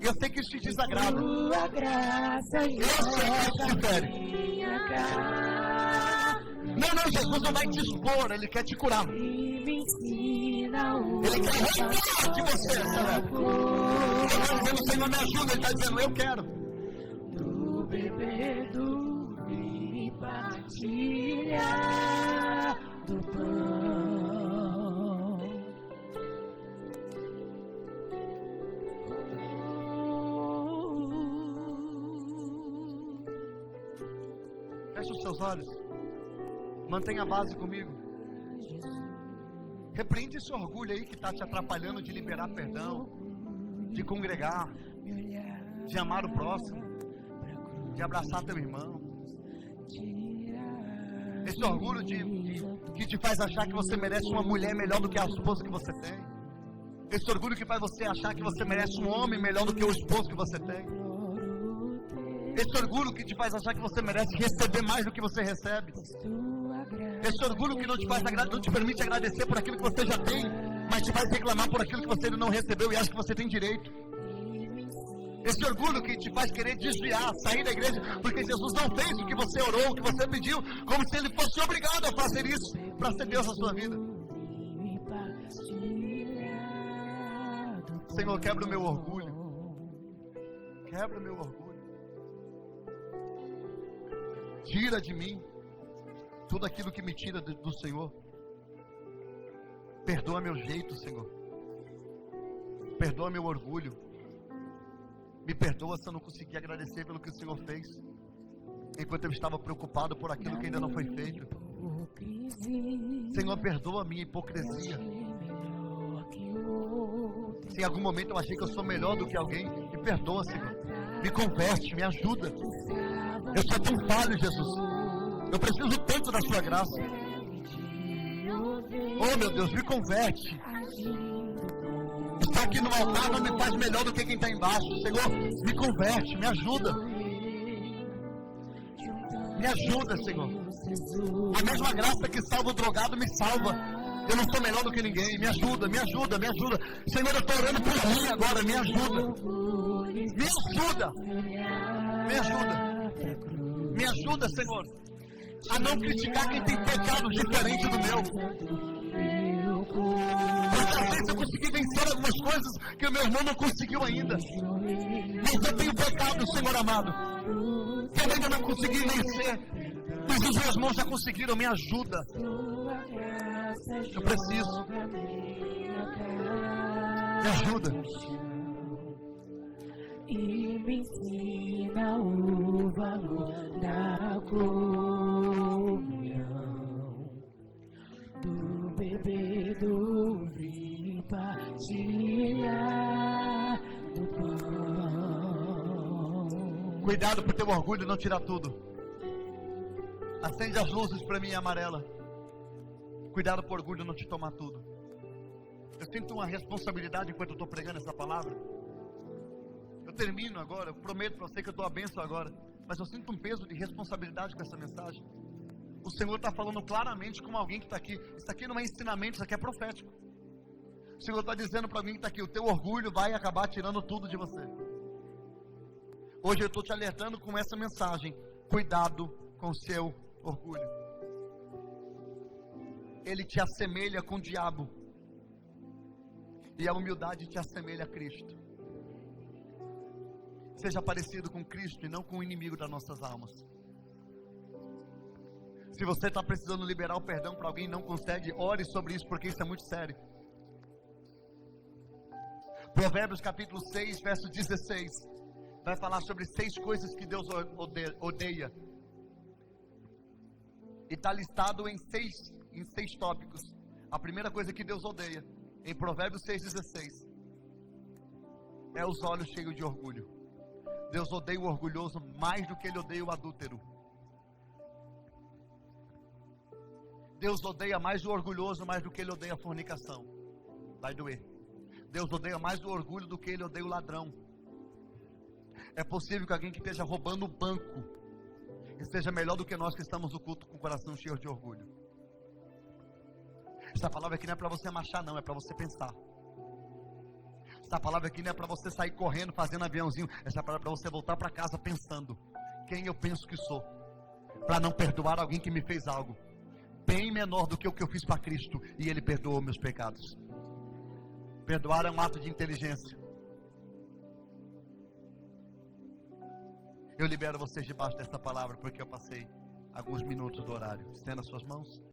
eu sei que isso te desagrada. Tua graça Eu sei que isso te fere. minha cara Não, Jesus não vai te expor, Ele quer te curar. e me ensina o Ele quer arrancar de você, Senhor. Ele está dizendo, Senhor, me ajuda. Ele está dizendo, eu quero. do bebedo e partilhar do pão. Feche os seus olhos. Mantenha a base comigo. Repreende esse orgulho aí que está te atrapalhando de liberar perdão, de congregar, de amar o próximo, de abraçar teu irmão. Esse orgulho que te faz achar que você merece uma mulher melhor do que a esposa que você tem. Esse orgulho que faz você achar que você merece um homem melhor do que o esposo que você tem. Esse orgulho que te faz achar que você merece receber mais do que você recebe. Esse orgulho que não te permite agradecer por aquilo que você já tem, mas te faz reclamar por aquilo que você ainda não recebeu e acha que você tem direito. Esse orgulho que te faz querer desviar, sair da igreja, porque Jesus não fez o que você orou, o que você pediu, como se Ele fosse obrigado a fazer isso para ser Deus na sua vida. Senhor, quebra o meu orgulho. Quebra o meu orgulho. Tira de mim tudo aquilo que me tira do Senhor. Perdoa meu jeito, Senhor. Perdoa meu orgulho. Me perdoa se eu não consegui agradecer pelo que o Senhor fez, enquanto eu estava preocupado por aquilo que ainda não foi feito. Senhor, perdoa a minha hipocrisia. Se em algum momento eu achei que eu sou melhor do que alguém, me perdoa, Senhor. Me converte, me ajuda. Eu sou tão falho, Jesus. Eu preciso tanto da sua graça. Oh, meu Deus, me converte. Estar aqui no altar não me faz melhor do que quem está embaixo. Senhor, me converte, me ajuda. Me ajuda, Senhor. A mesma graça que salva o drogado me salva. Eu não sou melhor do que ninguém. Me ajuda, me ajuda, me ajuda. Senhor, eu estou orando por mim agora. Me ajuda. Me ajuda. Me ajuda. Me ajuda, Senhor, a não criticar quem tem pecado diferente do meu. Porque às vezes eu consegui vencer algumas coisas que o meu irmão não conseguiu ainda. Mas eu tenho pecado, Senhor amado, que eu ainda não consegui vencer. Mas os meus irmãos já conseguiram. Me ajuda. Eu preciso. Me ajuda. E me ensina o valor da comunhão, do beber do vinho e partilhar do pão. Cuidado pro teu orgulho não tirar tudo. Acende as luzes para mim amarela. Cuidado pro orgulho não te tomar tudo. Eu sinto uma responsabilidade enquanto eu estou pregando essa palavra. Eu termino agora, eu prometo para você que eu dou a bênção agora, mas eu sinto um peso de responsabilidade com essa mensagem. O Senhor está falando claramente com alguém que está aqui. Isso aqui não é ensinamento, isso aqui é profético. O Senhor está dizendo para mim que está aqui, o teu orgulho vai acabar tirando tudo de você. Hoje eu estou te alertando com essa mensagem. Cuidado com o seu orgulho. Ele te assemelha com o diabo. E a humildade te assemelha a Cristo. Seja parecido com Cristo e não com o inimigo das nossas almas. Se você está precisando liberar o perdão para alguém e não consegue, ore sobre isso, porque isso é muito sério. Provérbios capítulo 6, verso 16, vai falar sobre 6 coisas que Deus odeia. E está listado em 6 tópicos. A primeira coisa que Deus odeia, em Provérbios 6,16, é os olhos cheios de orgulho. Deus odeia o orgulhoso mais do que Ele odeia o adúltero. Deus odeia mais o orgulhoso mais do que Ele odeia a fornicação. Vai doer. Deus odeia mais o orgulho do que Ele odeia o ladrão. É possível que alguém que esteja roubando o banco esteja melhor do que nós que estamos no culto com o coração cheio de orgulho. Essa palavra aqui não é para você marchar não, é para você pensar. Essa palavra aqui não é para você sair correndo, fazendo aviãozinho. Essa palavra é para você voltar para casa pensando quem eu penso que sou, para não perdoar alguém que me fez algo bem menor do que o que eu fiz para Cristo, e Ele perdoou meus pecados. Perdoar é um ato de inteligência. Eu libero vocês debaixo dessa palavra, porque eu passei alguns minutos do horário. Estenda as suas mãos.